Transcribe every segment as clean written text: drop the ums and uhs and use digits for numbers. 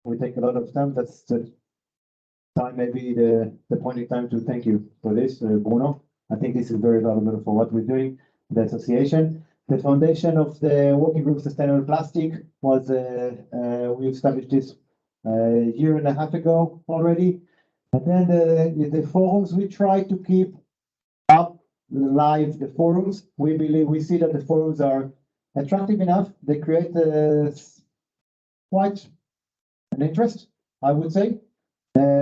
we take a lot of time. That's the time, maybe the point in time to thank you for this, Bruno. I think this is very valuable for what we're doing, the association. The foundation of the working group Sustainable Plastic was, we established this a year and a half ago already. And then the forums, we try to keep up live the forums. We see that the forums are attractive enough. They create quite an interest, I would say.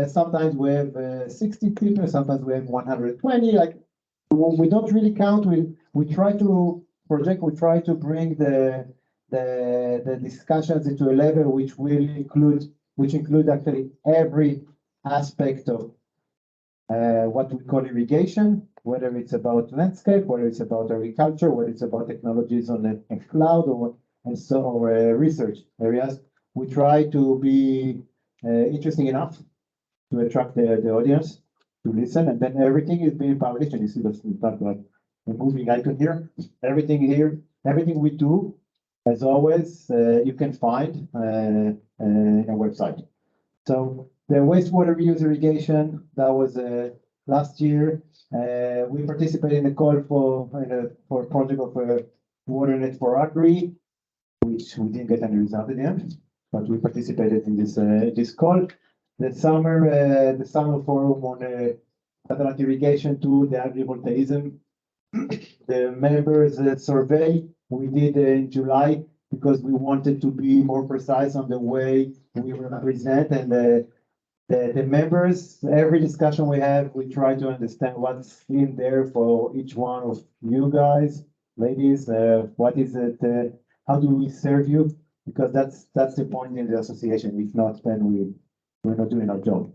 Sometimes we have 60 people, sometimes we have 120. Like, we don't really count. We try to project. We try to bring the discussions into a level which include actually every aspect of what we call irrigation, whether it's about landscape, whether it's about agriculture, whether it's about technologies on the cloud, or research areas. We try to be interesting enough to attract the audience to listen, and then everything is being published. And you see this in fact, like a moving icon here. Everything here, everything we do, as always, you can find in our website. So the wastewater reuse irrigation, that was last year. We participated in a call for a project of WaterNet for Agri, which we didn't get any result at the end, but we participated in this call. The summer forum on satellite irrigation to the agrivoltaism. The members survey we did in July because we wanted to be more precise on the way we represent, and the members, every discussion we have, we try to understand what's in there for each one of you guys, ladies. What is it? How do we serve you? Because that's the point in the association. If not, then we're not doing our job.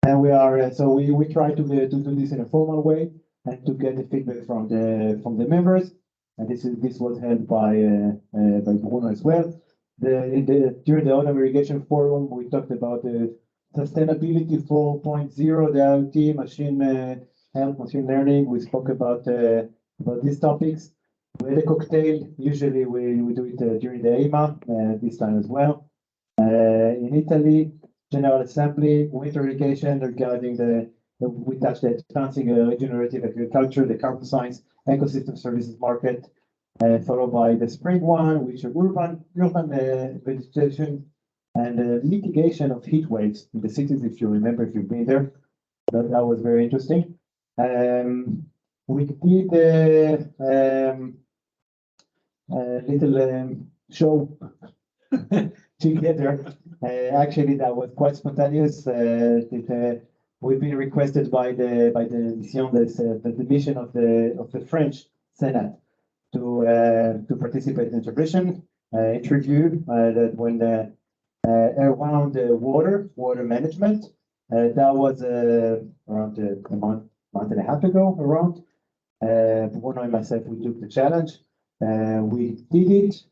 And we are so we try to do this in a formal way and to get the feedback from the members. And this was held by Bruno as well. During the autumn irrigation forum, we talked about the sustainability 4.0, the IoT, machine health, machine learning. We spoke about these topics. We had a cocktail. Usually we do it during the EIMA, this time as well. In Italy, General Assembly, winter irrigation regarding we touched the advancing regenerative agriculture, the carbon science, ecosystem services market, followed by the spring one, which are urban vegetation, and mitigation of heat waves in the cities. If you remember, if you've been there, that was very interesting. We did a little show together. Actually, that was quite spontaneous. We've been requested by the mission of the French Senate to participate in intervention interview that when around water management. That was around a month and a half ago. Around Bruno and myself, we took the challenge. We did it.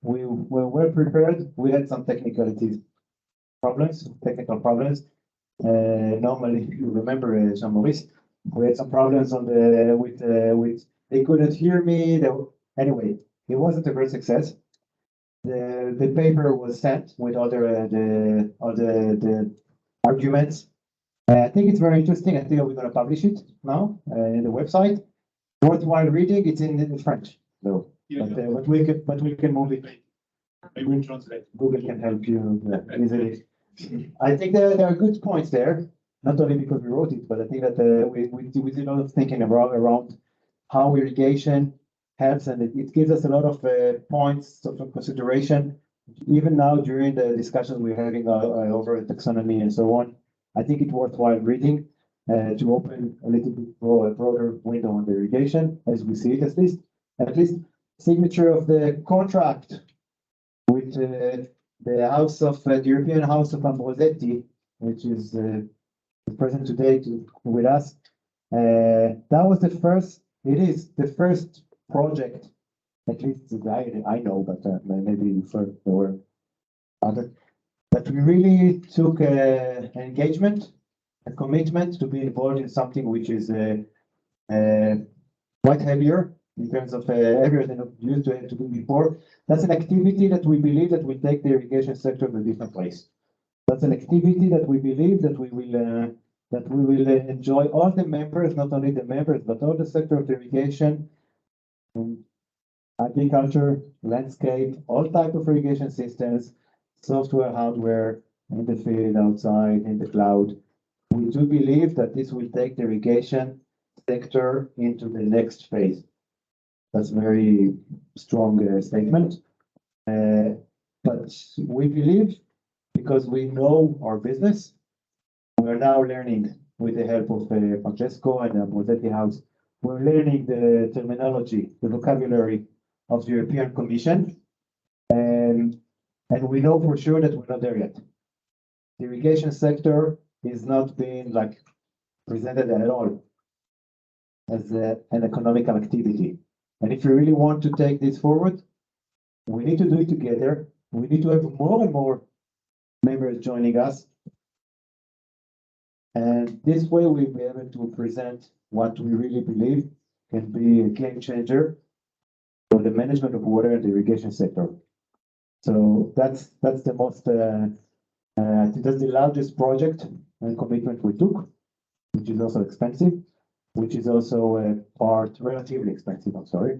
We were well prepared. We had some technical problems. Normally, you remember, Jean-Maurice, we had some problems on with they couldn't hear me. Anyway, it wasn't a great success. The paper was sent with all the arguments. I think it's very interesting. I think we're going to publish it now in the website. Worthwhile reading. It's in French, though. Yeah, but we can move it. I will translate. Google can help you easily. I think there are good points there, not only because we wrote it, but I think that we did a lot of thinking around how irrigation helps, and it gives us a lot of points of consideration. Even now, during the discussions we're having over taxonomy and so on, I think it's worthwhile reading to open a little bit broader window on the irrigation, as we see it, at least signature of the contract with the House of the European House of Ambrosetti, which is present today with us. That was the first. It is the first project, at least I know, but maybe there were other, that we really took an engagement, a commitment to be involved in something which is quite heavier in terms of everything that we used to do before. That's an activity that we believe that will take the irrigation sector to a different place. That's an activity that we believe that we will enjoy all the members, not only the members, but all the sector of irrigation, agriculture, landscape, all type of irrigation systems, software, hardware, in the field, outside, in the cloud. We do believe that this will take the irrigation sector into the next phase. That's a very strong statement. But we believe, because we know our business, we are now learning with the help of Francesco and Mosetti House. We're learning the terminology, the vocabulary of the European Commission, and we know for sure that we're not there yet. The irrigation sector is not being like presented at all as an economical activity. And if you really want to take this forward, we need to do it together. We need to have more and more members joining us. And this way we'll be able to present what we really believe can be a game changer for the management of water and the irrigation sector. So that's the most, I think that's the largest project and commitment we took, which is also expensive, which is also relatively expensive, I'm sorry,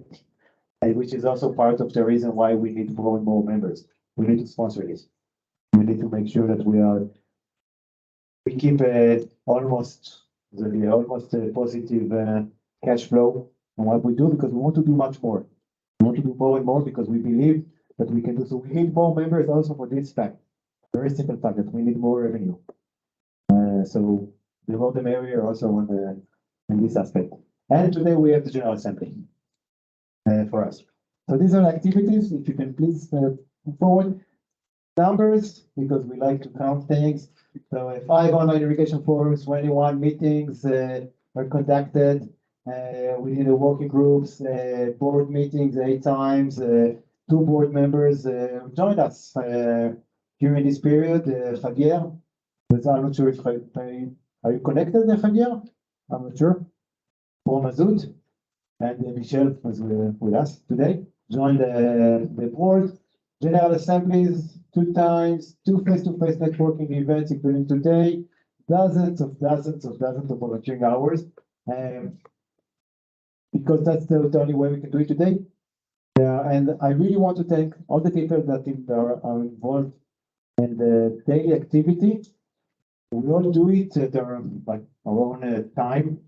and which is also part of the reason why we need more and more members. We need to sponsor this. We need to make sure that we keep almost positive cash flow on what we do, because we want to do much more. We want to do more and more because we believe that we can do so. We need more members also for this fact, very simple fact that we need more revenue. So the more the merrier also in this aspect. And today we have the General Assembly for us. So these are activities. If you can please move forward. Numbers, because we like to count things. So 5 online irrigation forums, 21 meetings were conducted. We did working groups, board meetings 8 times. 2 board members joined us during this period. Javier, I'm not sure if are you connected, Javier? I'm not sure. Paul Mazout and Michelle was with us today. Joined the board. General assemblies 2 times, 2 face-to-face networking events, including today, dozens of volunteering hours. Because that's the only way we can do it today. And I really want to thank all the people that are involved in the daily activity. We all do it at our own time,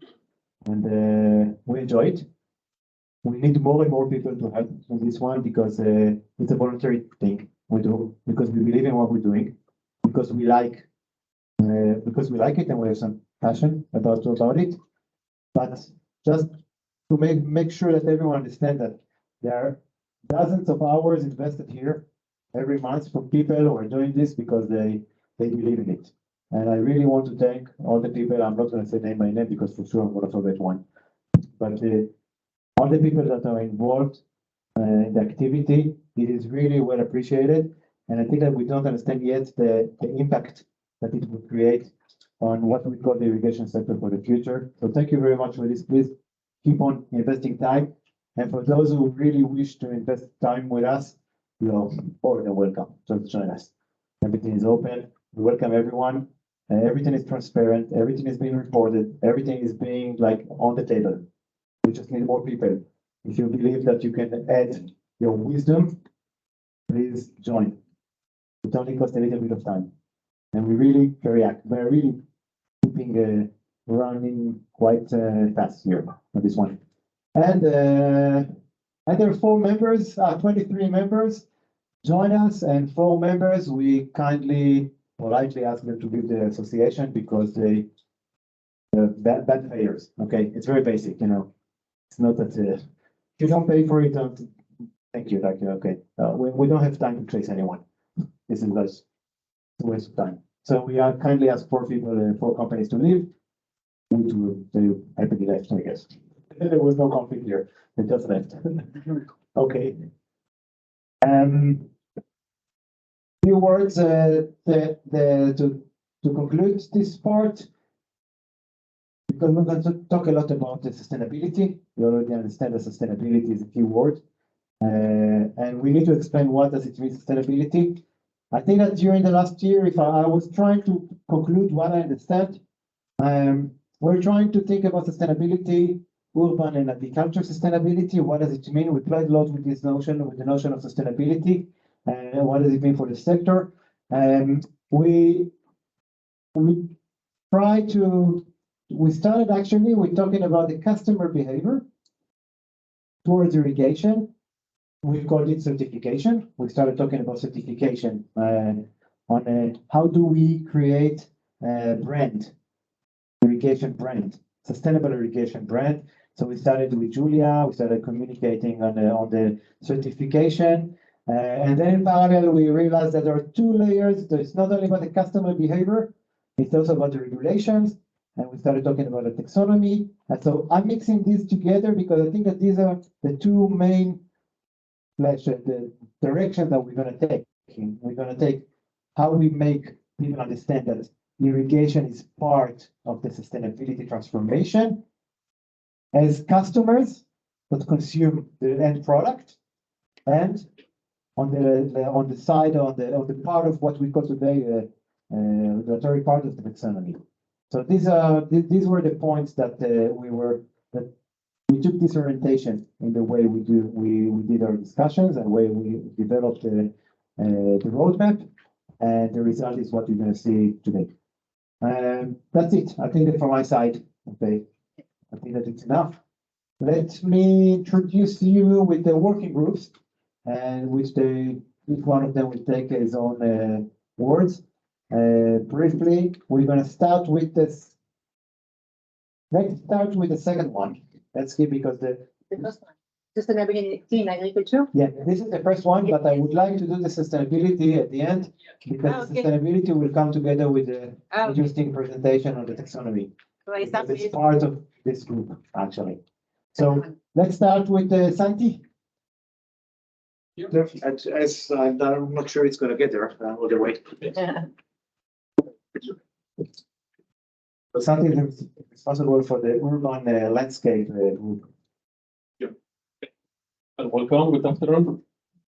and we enjoy it. We need more and more people to help in this one, because it's a voluntary thing we do, because we believe in what we're doing, because we like it, and we have some passion about it. But just to make sure that everyone understands that there are dozens of hours invested here every month from people who are doing this because they believe in it. And I really want to thank all the people. I'm not going to say name by name because for sure I'm going to forget one. But all the people that are involved in the activity, it is really well appreciated. And I think that we don't understand yet the impact that it will create on what we call the irrigation sector for the future. So thank you very much for this. Please keep on investing time. And for those who really wish to invest time with us, you're more than welcome to join us. Everything is open. We welcome everyone. Everything is transparent. Everything is being reported. Everything is being on the table. We just need more people. If you believe that you can add your wisdom, please join. It only costs a little bit of time. And we really we're really keeping running quite fast here on this one. And there are 4 members, 23 members join us, and 4 members we politely ask them to leave the association because they bad payers. Okay, it's very basic, It's not that if you don't pay for it, don't thank you. Okay, we don't have time to chase anyone. This is just a waste of time. So we are kindly ask 4 people, 4 companies to leave. They happily left, I guess. There was no conflict here. They just left. Okay. Few words to conclude this part. because we're going to talk a lot about the sustainability. We already understand that sustainability is a key word. And we need to explain what does it mean sustainability. I think that during the last year, if I was trying to conclude what I understand, we're trying to think about sustainability, urban and agriculture sustainability. What does it mean? We played a lot with this notion, with the notion of sustainability, and what does it mean for the sector? We started actually with talking about the customer behavior towards irrigation. We called it certification. We started talking about certification on how do we create a brand, irrigation brand, sustainable irrigation brand. So we started with Julia. We started communicating on the certification, and then in parallel we realized that there are two layers. It's not only about the customer behavior; it's also about the regulations. And we started talking about the taxonomy. And so I'm mixing these together because I think that these are the two main the direction that we're going to take. We're going to take how we make people understand that irrigation is part of the sustainability transformation as customers that consume the end product, and on the side on the part of what we call today the regulatory part of the taxonomy. So these were the points that we took this orientation in the way we did our discussions and way we developed the roadmap, and the result is what you're going to see today. That's it. I think that from my side, okay, I think that it's enough. Let me introduce you with the working groups, and each one of them will take his own words. Briefly, we're going to start with this. Let's start with the second one. Let's see, because the first one, sustainability in agriculture. Yeah, this is the first one, but I would like to do the sustainability at the end, because the sustainability will come together with the interesting presentation on the taxonomy. So I start It's with part of this group, actually. So let's start with Santi. As I'm not sure it's going to get there all the way. So Santi is responsible for the urban landscape group. Welcome, good afternoon.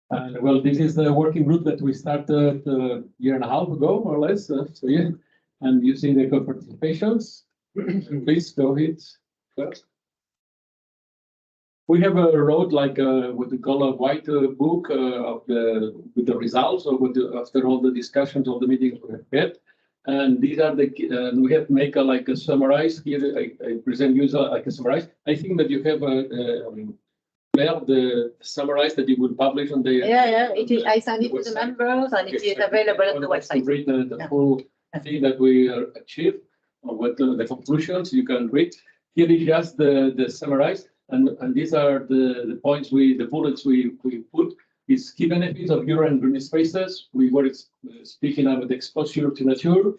And well, this is the working group that we started a year and a half ago, more or less. So yeah, and you see the co-participations. Please go ahead first. We have a road like what we call a white book with the results of after all the discussions of the meetings we have had. And these are we have to make a summarize here. I present you like a summarize. I think that you have the summarize that you will publish on the I send it to the members, and it is available on the website. Read the full thing that we achieved, or what the conclusions you can read. Here is just the summarize, and these are the points the bullets we put. Is key benefits of urban green spaces. We were speaking about exposure to nature,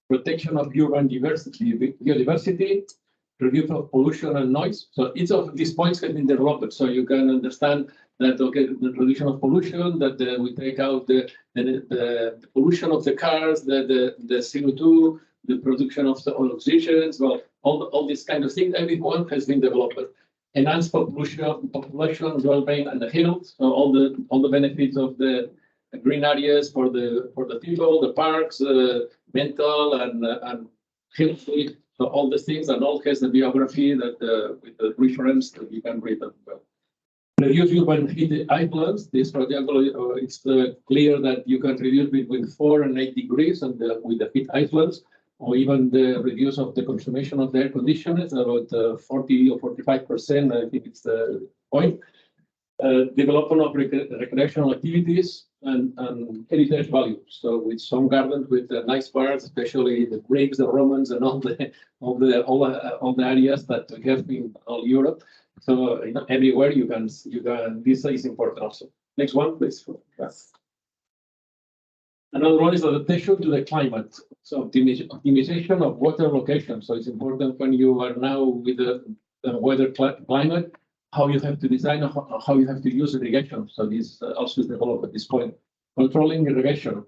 protection of urban biodiversity, review of pollution and noise. So each of these points have been developed, so you can understand that the reduction of pollution, that we take out the pollution of the cars, the CO2, the production of the oxygens, well, all these kind of things. Every one has been developed. Enhanced population, well-being, and the health. So all the benefits of the green areas for the people, the parks, mental and healthy. So all the things, and all has the biography that with the reference that you can read as well. Reduce urban heat islands. This, for example, it's clear that you can reduce between 4 and 8 degrees, and with the heat islands, or even the reduce of the consumption of the air conditioners, about 40 or 45%, I think it's the point. Development of recreational activities and heritage values. So with some gardens with nice parks, especially the Greeks, the Romans, and all the areas that we have in all Europe. So everywhere you can this is important also. Next one, please. Yes. Another one is adaptation to the climate. So optimization of water location. So it's important when you are now with the weather climate, how you have to design, how you have to use irrigation. So this also is developed at this point. Controlling irrigation,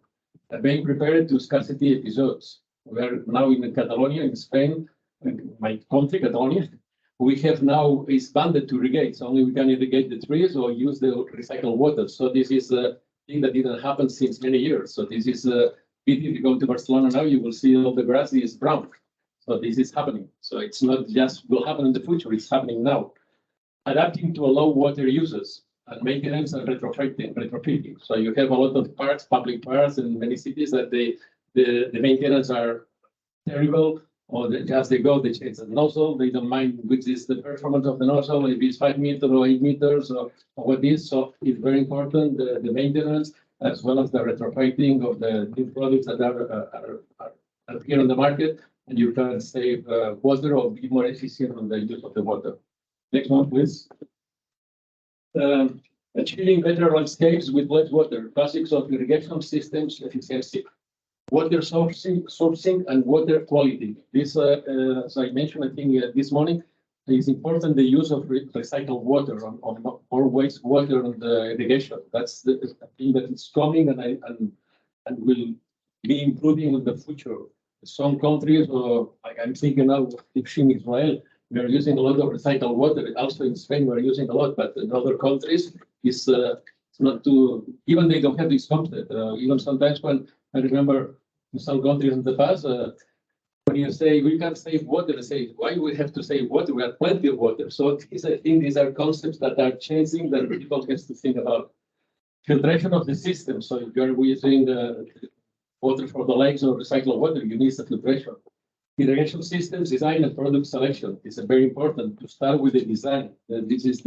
being prepared to scarcity episodes. We are now in Catalonia, in Spain. my country, Catalonia, we have now is banded to irrigate. So only we can irrigate the trees or use the recycled water. So this is a thing that didn't happen since many years. So this is a pity. If you go to Barcelona now, you will see all the grass is brown. So this is happening. So it's not just will happen in the future, it's happening now. Adapting to low water uses and maintenance and retrofitting. So you have a lot of parks, public parks in many cities that the maintenance are terrible, or they change the nozzle, they don't mind which is the performance of the nozzle, if it's 5 meters or 8 meters or what is. So it's very important, the maintenance, as well as the retrofitting of the new products that are here on the market, and you can save water or be more efficient on the use of the water. Next one, please. Achieving better landscapes with less water, basics of irrigation systems efficiency. Water sourcing and water quality. This, as I mentioned, I think this morning, it's important the use of recycled water on or wastewater on the irrigation. That's the thing that is coming and will be improving in the future. Some countries, like I'm thinking now, in Israel, we are using a lot of recycled water. Also in Spain, we're using a lot, but in other countries, it's not too. Even they don't have this concept. Even sometimes when I remember in some countries in the past, when you say we can save water, they say, why we have to save water? We have plenty of water. So I think these are concepts that are changing that people have to think about. Filtration of the system. So if you're using water for the lakes or recycled water, you need the filtration. Irrigation systems design and product selection. It's very important to start with the design. This is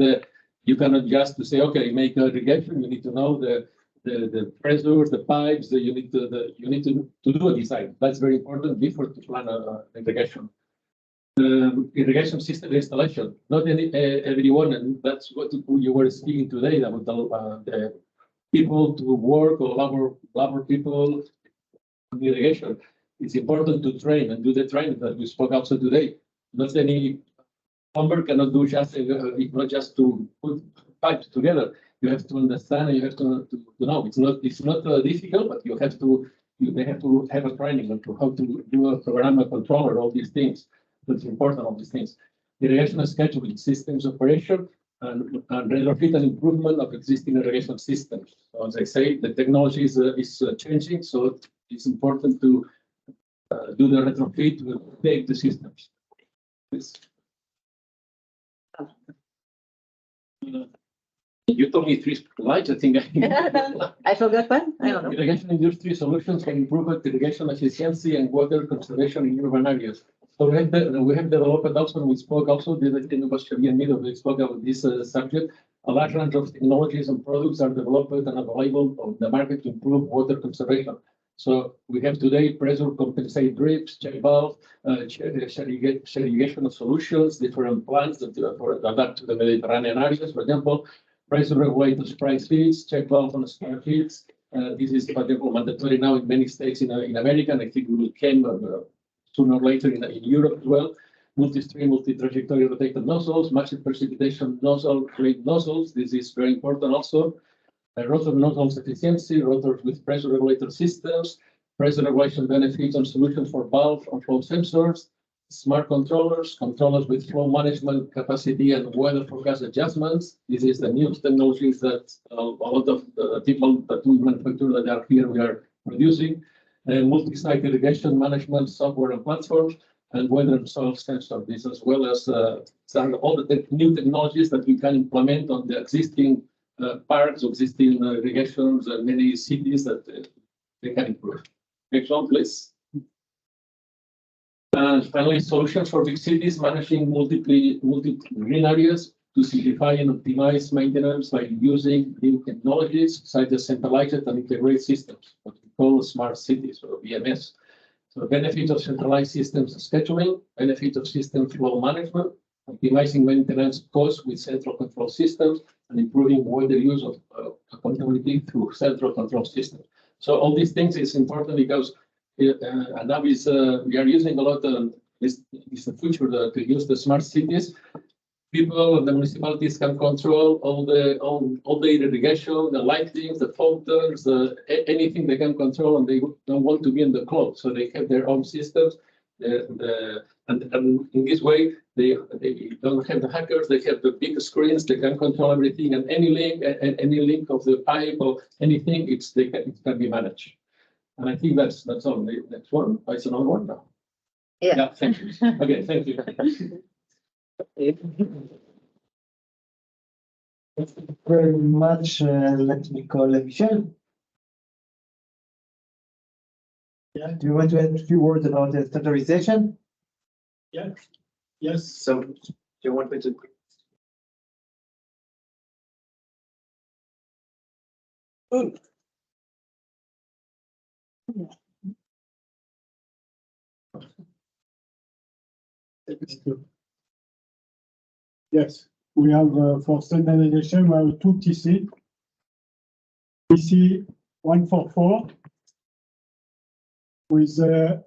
you cannot just to say, okay, make irrigation. You need to know the pressure, the pipes. You need to do a design. That's very important before to plan irrigation. Irrigation system installation. Not everyone, and that's what you were speaking today about the people to work or labor people in irrigation. It's important to train and do the training that we spoke also today. Not any plumber cannot do just not just to put pipes together. You have to understand and you have to know. It's not difficult, but they have to have a training on how to do a program, a controller, all these things. That's important, all these things. Irrigation scheduling, systems operation, and retrofit and improvement of existing irrigation systems. So as I say, the technology is changing, so it's important to do the retrofit to update the systems. Please. You told me 3 slides, I think. I forgot one. I don't know. Irrigation industry solutions for improved irrigation efficiency and water conservation in urban areas. So we have developed also, we spoke also, we spoke about this subject. A large range of technologies and products are developed and available on the market to improve water conservation. So we have today pressure compensate drips, check valve, irrigation solutions, different plants that adapt to the Mediterranean areas, for example, pressure regulators, price feeds, check valve on square feeds. This is, for example, mandatory now in many states in America, and I think we will come sooner or later in Europe as well. Multi-stream, multi-trajectory rotated nozzles, massive precipitation nozzle, great nozzles. This is very important also. Rotor nozzles efficiency, rotors with pressure regulator systems, pressure regulation benefits and solutions for valve and flow sensors, smart controllers, controllers with flow management capacity and weather forecast adjustments. This is the newest technologies that a lot of people that we manufacture that are here we are producing. Multi-site irrigation management software and platforms, and weather and soil sensor. This as well as all the new technologies that we can implement on the existing parks, existing irrigations, and many cities that they can improve. Next one, please. And finally, solutions for big cities managing multiple green areas to simplify and optimize maintenance by using new technologies such as centralized and integrated systems, what we call smart cities or BMS. So benefits of centralized systems scheduling, benefits of system flow management, optimizing maintenance costs with central control systems, and improving water use of accountability through central control systems. So all these things is important because and now is we are using a lot is the future to use the smart cities. People and the municipalities can control all the irrigation, the lighting, the fountains, anything they can control, and they don't want to be in the cloud. So they have their own systems And in this way, they don't have the hackers. They have the big screens. They can control everything, and any link of the pipe or anything, it can be managed. And I think that's all. The next one. Oh, it's another one now. Yeah. Thank you. Okay, thank you. Thank you very much. Let me call Michel. Yeah. Do you want to add a few words about the standardization? Yes, So, do you want me to? yes, we have for standardization, we have two TC. TC 144 with the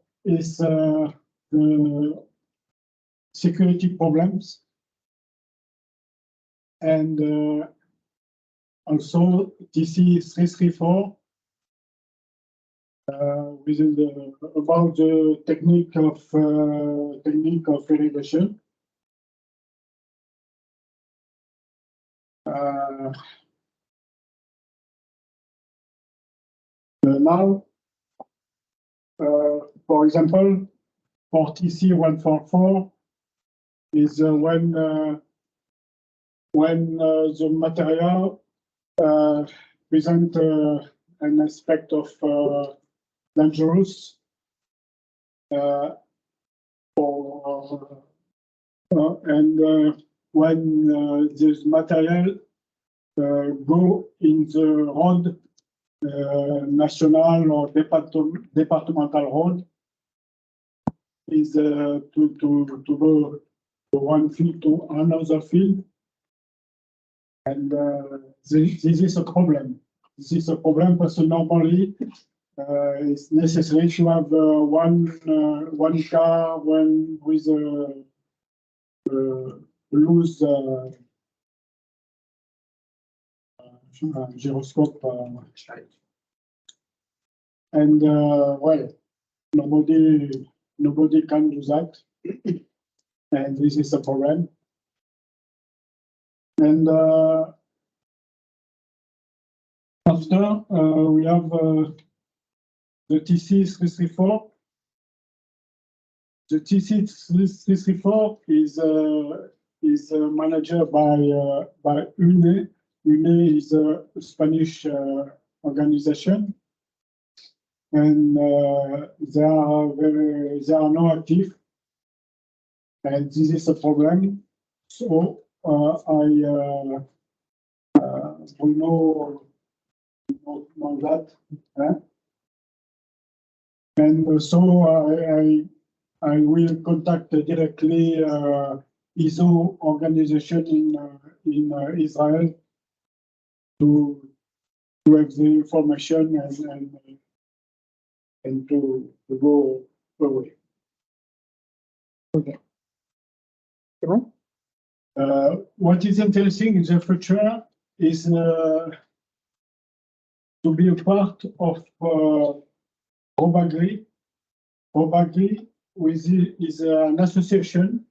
security problems. And also TC 334 within about the technique of irrigation. Now, for example, for TC 144 is when the material present an aspect of dangerous and when this material go in the road, national or departmental road, is to go from one field to another field. And this is a problem. This is a problem because normally it's necessary to have one car with a loose gyroscope. And well, nobody can do that. And this is a problem. And after we have the TC 334. The TC 334 is managed by UNE. UNE is a Spanish organization, and they are not active, and this is a problem. So we know that, and so I will contact directly ISO organization in Israel to have the information and to go away. Okay. What is interesting in the future is to be a part of Robagri. Robagri is an association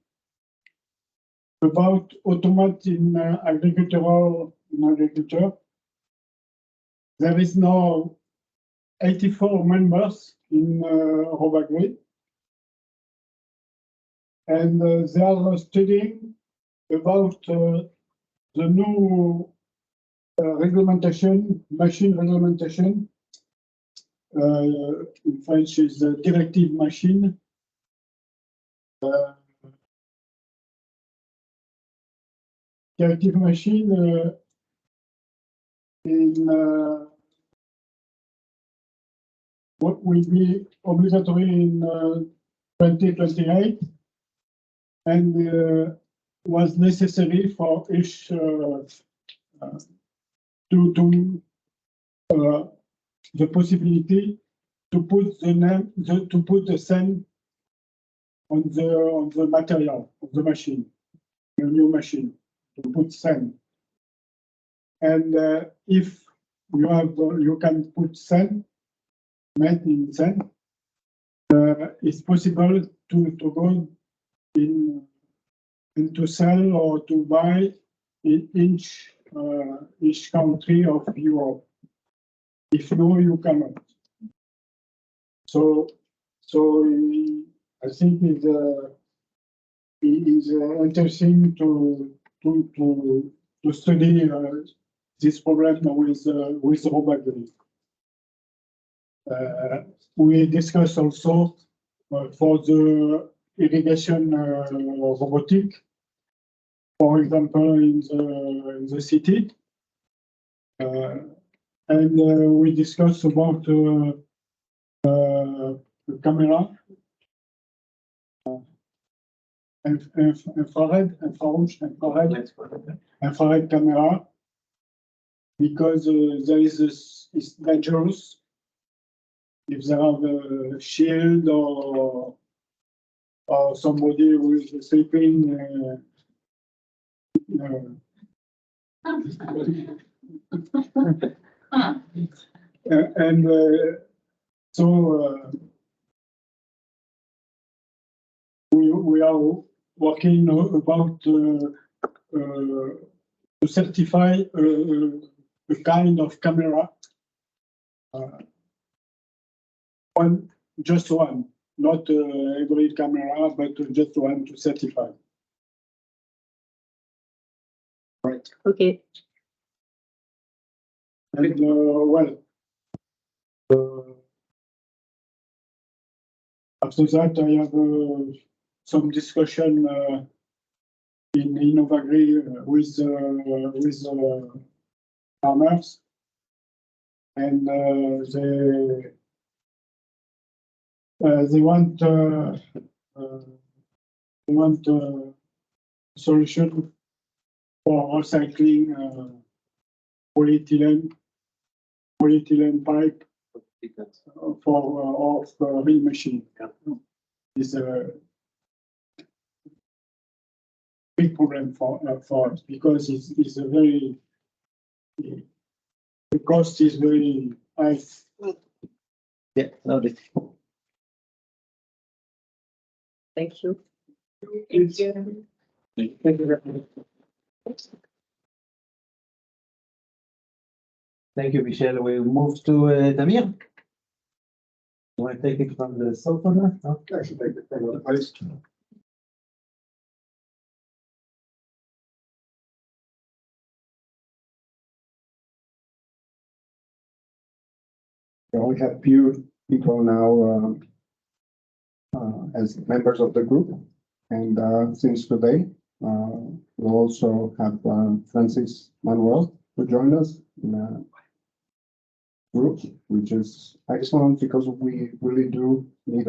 about automate in agriculture. There is now 84 members in Robagri, and they are studying about the new regulation, machine regulation. In French is directive machine. Directive machine in what will be obligatory in 2028 and was necessary for each the possibility to put the name to put the scent on the material of the machine, the new machine, to put scent. And if you can put scent, made in scent, it's possible to go in to sell or to buy in each country of Europe. If no, you cannot. So I think it's interesting to study this problem with robot. We discussed also for the irrigation robotic, for example, in the city, and we discussed about the camera, infrared camera, because there is it's dangerous if they have a shield or somebody who is sleeping. So we are working about to certify a kind of camera. Just one, not every camera, but just one to certify. Right. Okay. And well, after that, I have some discussion in Innovagri with farmers, and they want solution for recycling polyethylene pipe for mill machine. Is a big problem for us, because it's a very, the cost is very high. Yeah, noted. Thank you. It's- Thank you very much. Thank you, Michel. We move to Damir. You want to take it from the sofa there? No? I should take it from the place. We have few people now as members of the group, and since today, we'll also have Francis Manuel to join us in a group, which is excellent, because we really do need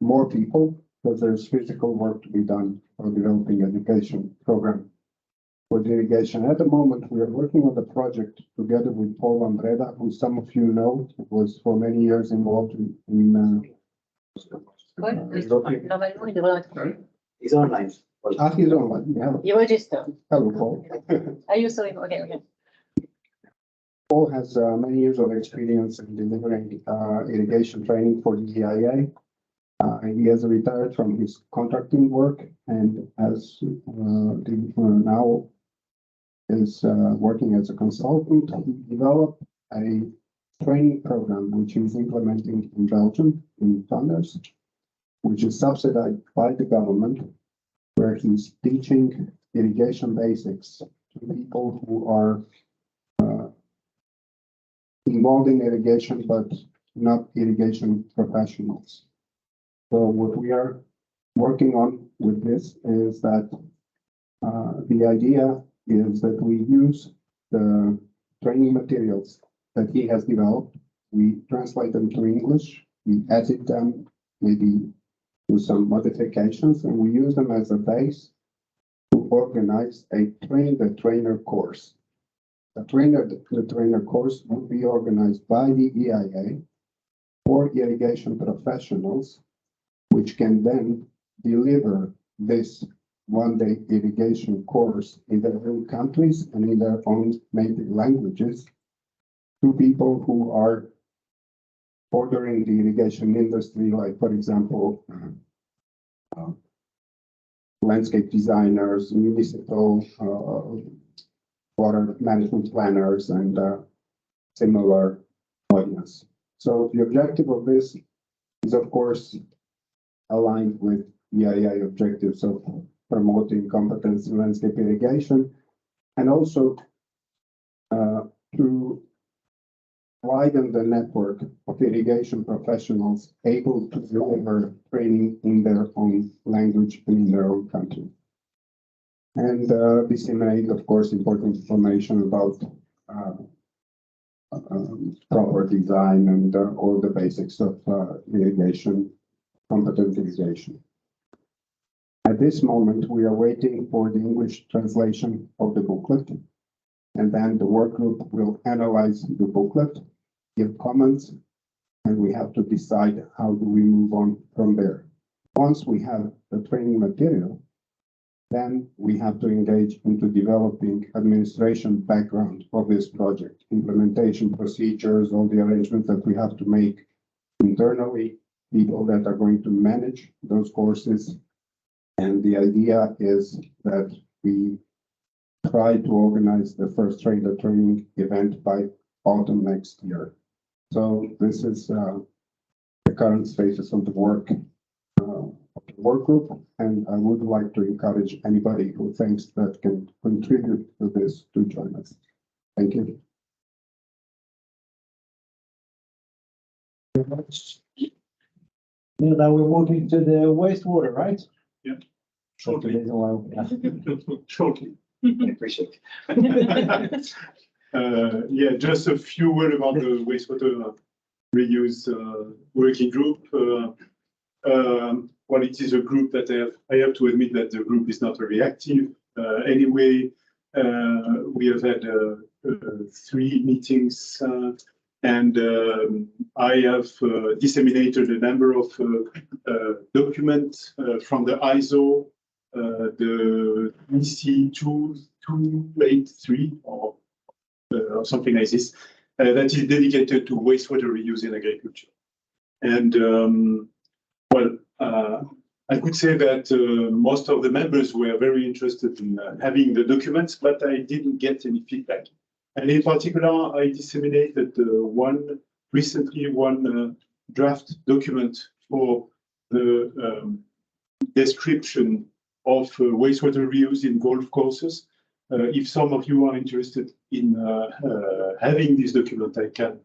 more people, because there's physical work to be done for developing education program for the irrigation. At the moment, we are working on the project together with Paul Andreda, who some of you know was for many years involved in Normalement, il devrait être. He's online. he's online. Yeah. You register. Hello, Paul. Are you sorry? Okay, okay. Paul has many years of experience in delivering irrigation training for the EIA. He has retired from his contracting work and has now is working as a consultant. He developed a training program which he's implementing in Belgium, in Flanders, which is subsidized by the government, where he's teaching irrigation basics to people who are involved in irrigation, but not irrigation professionals. So what we are working on with this is that the idea is that we use the training materials that he has developed. We translate them to English, we edit them, maybe do some modifications, and we use them as a base to organize a train-the-trainer course. The trainer course would be organized by the EIA for irrigation professionals, which can then deliver this one-day irrigation course in their own countries and in their own native languages to people who are bordering the irrigation industry, like, for example, landscape designers, municipal water management planners, and similar audience. So the objective of this is, of course, aligned with EIA objectives of promoting competence in landscape irrigation, and also to widen the network of irrigation professionals able to deliver training in their own language and in their own country. And disseminate, of course, important information about proper design and all the basics of irrigation, competent irrigation. At this moment, we are waiting for the English translation of the booklet, and then the work group will analyze the booklet, give comments, and we have to decide how do we move on from there. Once we have the training material, then we have to engage into developing administration background of this project, implementation procedures, all the arrangements that we have to make internally, people that are going to manage those courses. And the idea is that we try to organize the first trader training event by autumn next year. So this is the current status of the work group, and I would like to encourage anybody who thinks that can contribute to this to join us. Thank you. Very much. Now we're moving to the wastewater, right? Yeah. Shortly. Shortly. I appreciate it. Yeah, just a few words about the wastewater reuse working group. Well, it is a group that I have to admit that the group is not very active. Anyway, we have had 3 meetings, and I have disseminated a number of documents from the ISO, the EC 2283 or something like this, that is dedicated to wastewater reuse in agriculture. And well, I could say that most of the members were very interested in having the documents, but I didn't get any feedback. And in particular, I disseminated recently one draft document for the description of wastewater reuse in golf courses. If some of you are interested in having this document, I can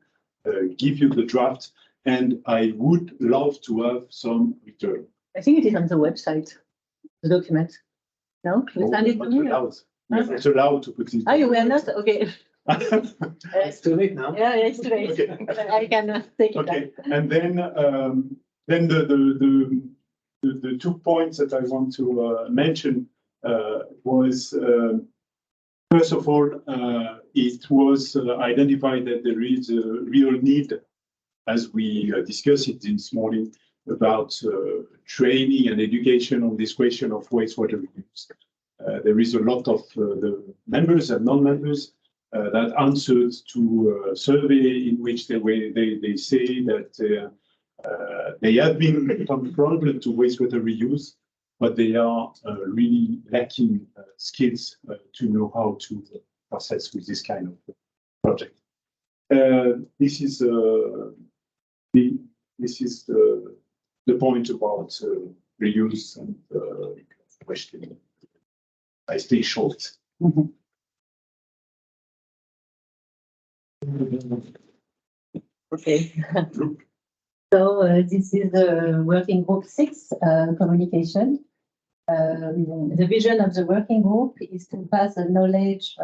give you the draft, and I would love to have some return. I think it is on the website, the document. No, you send it to me? You're not allowed to put it. Oh, you were not? Okay. It's too late now. Yeah, it's too late. Okay. I can take it Okay, back. and then the 2 points that I want to mention was first of all, it was identified that there is a real need, as we discussed it this morning, about training and education on this question of wastewater reuse. There is a lot of the members and non-members that answered to a survey in which they say that they have been confronted to wastewater reuse, but they are really lacking skills to know how to process with this kind of project. This is the point about reuse and question. I stay short. Okay. So this is the working group 6 communication. The vision of the working group is to pass the knowledge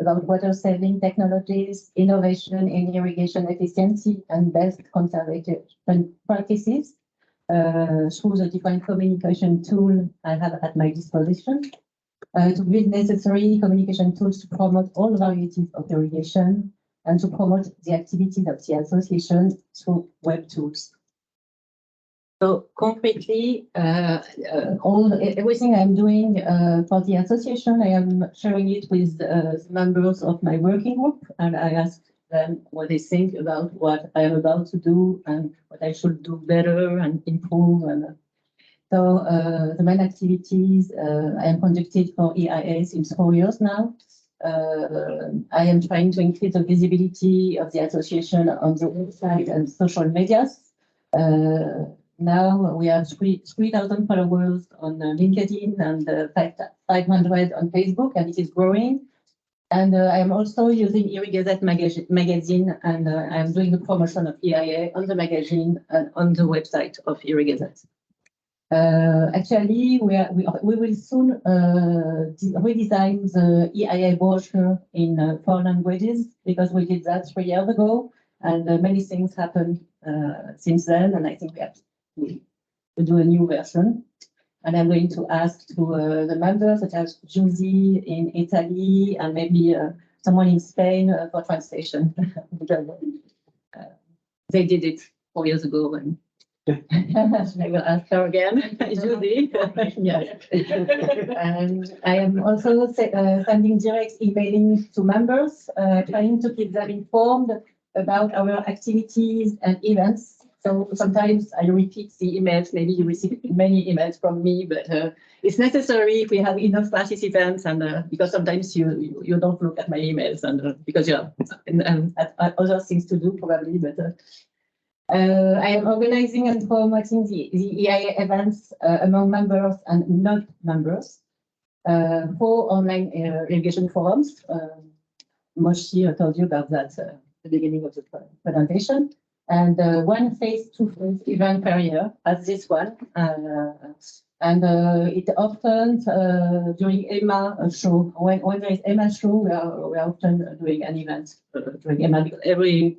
about water saving technologies, innovation in irrigation efficiency, and best conservation practices through the different communication tools I have at my disposition. To build necessary communication tools to promote all varieties of irrigation and to promote the activities of the association through web tools. So concretely, everything I'm doing for the association, I am sharing it with the members of my working group, and I ask them what they think about what I am about to do and what I should do better and improve. And so the main activities I am conducted for EIA since 4 years now. I am trying to increase the visibility of the association on the website and social medias. Now we have 3,000 followers on LinkedIn and 500 on Facebook, and it is growing. And I am also using Irrigazette magazine, and I am doing the promotion of EIA on the magazine and on the website of Irrigazette. Actually, we will soon redesign the EIA brochure in 4 languages, because we did that 3 years ago, and many things happened since then, and I think we have to do a new version. And I'm going to ask to the members, such as Judy in Italy and maybe someone in Spain for translation. They did it 4 years ago, and I will ask her again, Judy. Yeah. And I am also sending direct emailing to members, trying to keep them informed about our activities and events. So sometimes I repeat the emails. Maybe you receive many emails from me, but it's necessary if we have enough participants, and because sometimes you don't look at my emails, and because you have other things to do probably. But I am organizing and promoting the EIA events among members and non-members, 4 online irrigation forums. Moshi told you about that at the beginning of the presentation. And 1 face-to-face event per year, as this one. And it often during EMA show. When there is EMA show, we are often doing an event during EMA, because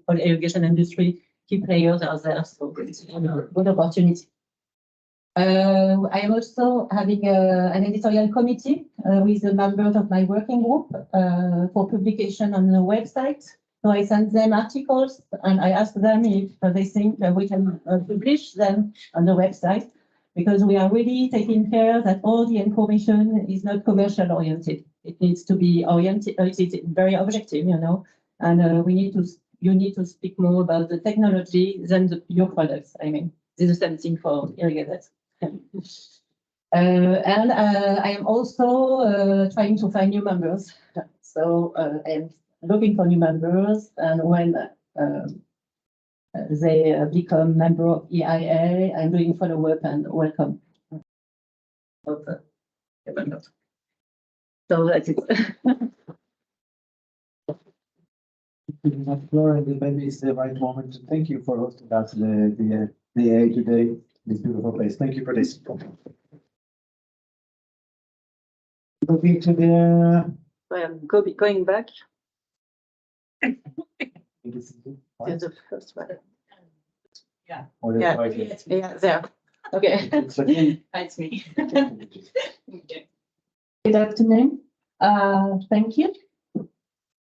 all irrigation industry key players are there, so it's a good opportunity. I am also having an editorial committee with the members of my working group for publication on the website. So I send them articles, and I ask them if they think we can publish them on the website, because we are really taking care that all the information is not commercial oriented. It needs to be oriented, it's very objective, you know, and you need to speak more about the technology than your products. I mean, this is the same thing for Irrigazette. And I am also trying to find new members. So I am looking for new members, and when they become member of EIA, I'm doing follow-up and welcome. So that's it. Flora, maybe it's the right moment to thank you for hosting us the EIA today, this beautiful place. Thank you for this. Moving to the. I'm going back to the first one. Yeah. Yeah, there. Okay. It's me. Okay. Good afternoon. Thank you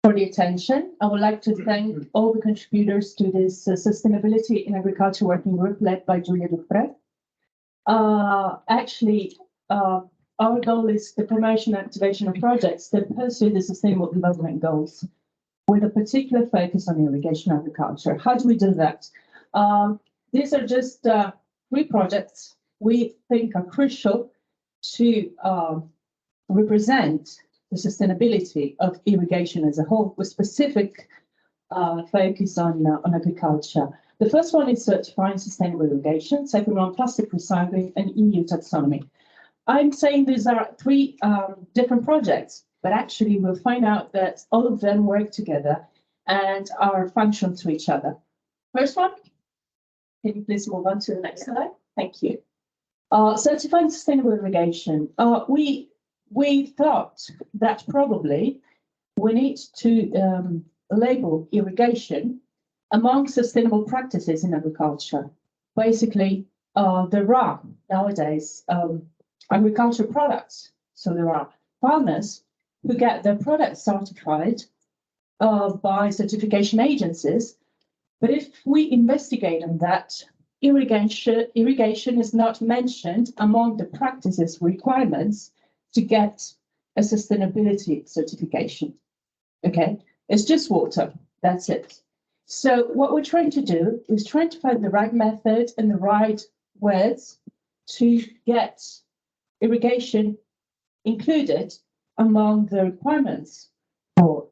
for the attention. I would like to thank all the contributors to this Sustainability in Agriculture Working Group led by Julia Dufresne. Actually, our goal is the promotion and activation of projects that pursue the Sustainable Development Goals, with a particular focus on irrigation agriculture. How do we do that? These are just 3 projects we think are crucial to represent the sustainability of irrigation as a whole, with specific focus on agriculture. The first one is certifying sustainable irrigation, second one, plastic recycling, and EU taxonomy. I'm saying these are 3 different projects, but actually we'll find out that all of them work together and are functional to each other. First one, can you please move on to the next slide? Thank you. Certifying sustainable irrigation. We thought that probably we need to label irrigation among sustainable practices in agriculture. Basically, there are nowadays agriculture products. So there are farmers who get their products certified by certification agencies. But if we investigate on that, irrigation is not mentioned among the practices requirements to get a sustainability certification. Okay, it's just water. That's it. So what we're trying to do is trying to find the right method and the right words to get irrigation included among the requirements for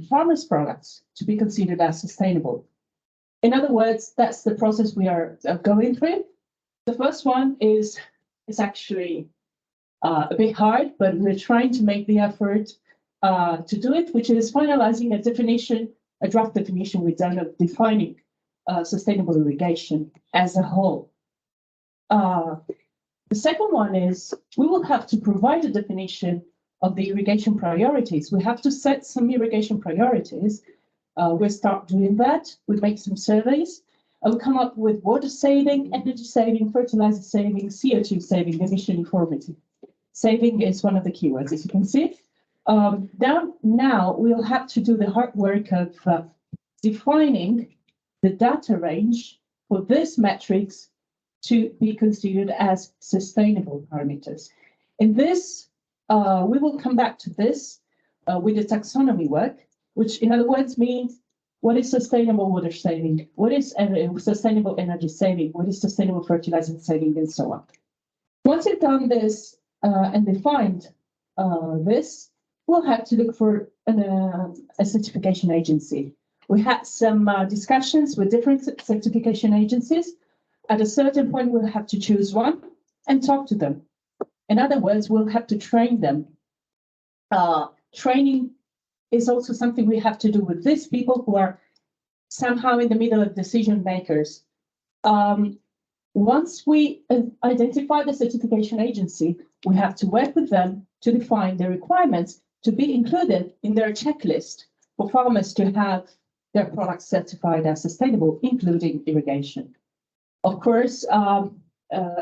farmers' products to be considered as sustainable. In other words, that's the process we are going through. The first one is actually a bit hard, but we're trying to make the effort to do it, which is finalizing a definition, a draft definition we've done of defining sustainable irrigation as a whole. The second one is we will have to provide a definition of the irrigation priorities. We have to set some irrigation priorities. We'll start doing that. We'll make some surveys. We'll come up with water saving, energy saving, fertilizer saving, CO2 saving, emission uniformity. Saving is one of the keywords, as you can see. Now we'll have to do the hard work of defining the data range for these metrics to be considered as sustainable parameters. In this, we will come back to this with the taxonomy work, which in other words means what is sustainable water saving, what is sustainable energy saving, what is sustainable fertilizer saving, and so on. Once you've done this and defined this, we'll have to look for a certification agency. We had some discussions with different certification agencies. At a certain point, we'll have to choose one and talk to them. In other words, we'll have to train them. Training is also something we have to do with these people who are somehow in the middle of decision makers. Once we identify the certification agency, we have to work with them to define the requirements to be included in their checklist for farmers to have their products certified as sustainable, including irrigation. Of course,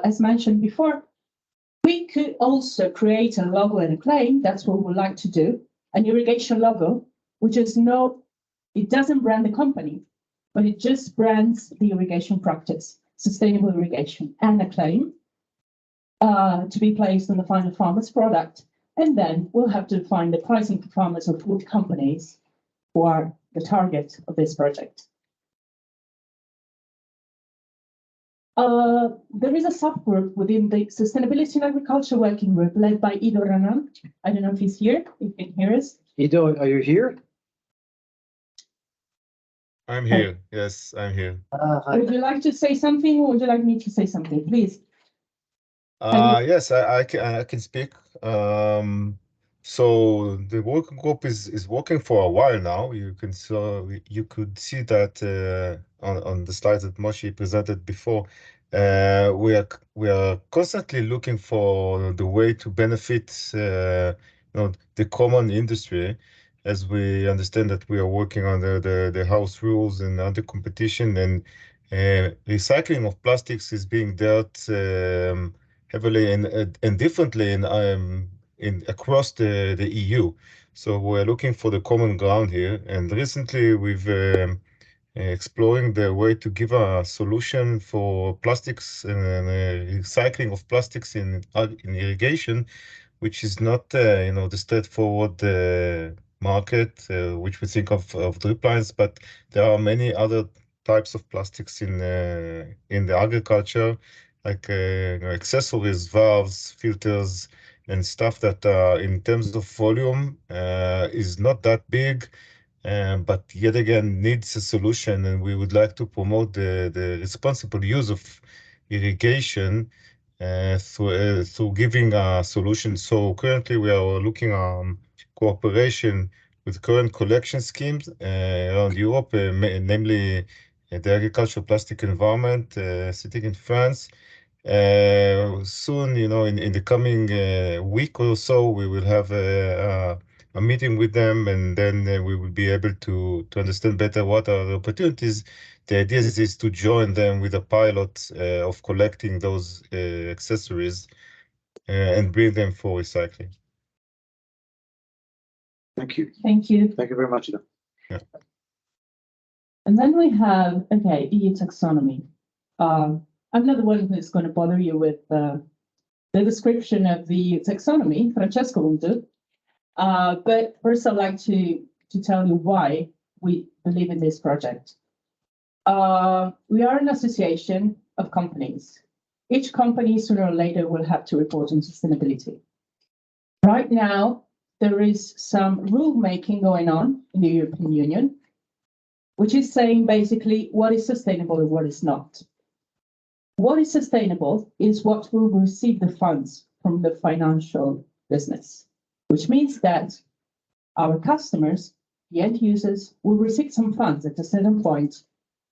as mentioned before, we could also create a logo and a claim. That's what we'd like to do. An irrigation logo, which is it doesn't brand the company, but it just brands the irrigation practice, sustainable irrigation, and a claim to be placed on the final farmer's product. And then we'll have to find the pricing for farmers or food companies who are the target of this project. There is a subgroup within the Sustainability in Agriculture Working Group led by Ido Ranan. I don't know if he's here, if he can hear us. Ido, are you here? I'm here. Yes, I'm here. Would you like to say something, or would you like me to say something, please? Yes, I can speak. So the working group is working for a while now. You could see that on the slides that Moshe presented before. We are constantly looking for the way to benefit the common industry, as we understand that we are working under the house rules and under competition, and recycling of plastics is being dealt heavily and differently across the EU. So we're looking for the common ground here. And recently we've exploring the way to give a solution for plastics and recycling of plastics in irrigation, which is not the straightforward market which we think of drip lines, but there are many other types of plastics in the agriculture, like accessories, valves, filters, and stuff that in terms of volume is not that big, but yet again needs a solution. And we would like to promote the responsible use of irrigation through giving a solution. So currently we are looking at cooperation with current collection schemes around Europe, namely the Agricultural Plastic Environment sitting in France. Soon, in the coming week or so, we will have a meeting with them, and then we will be able to understand better what are the opportunities. The idea is to join them with a pilot of collecting those accessories and bring them for recycling. Thank you. Thank you. Thank you very much, Ido. Yeah. And then we have, EU taxonomy. I'm not the one who's going to bother you with the description of the taxonomy. Francesco will do. But first, I'd like to tell you why we believe in this project. We are an association of companies. Each company sooner or later will have to report on sustainability. Right now, there is some rulemaking going on in the European Union, which is saying basically what is sustainable and what is not. What is sustainable is what will receive the funds from the financial business, which means that our customers, the end users, will receive some funds at a certain point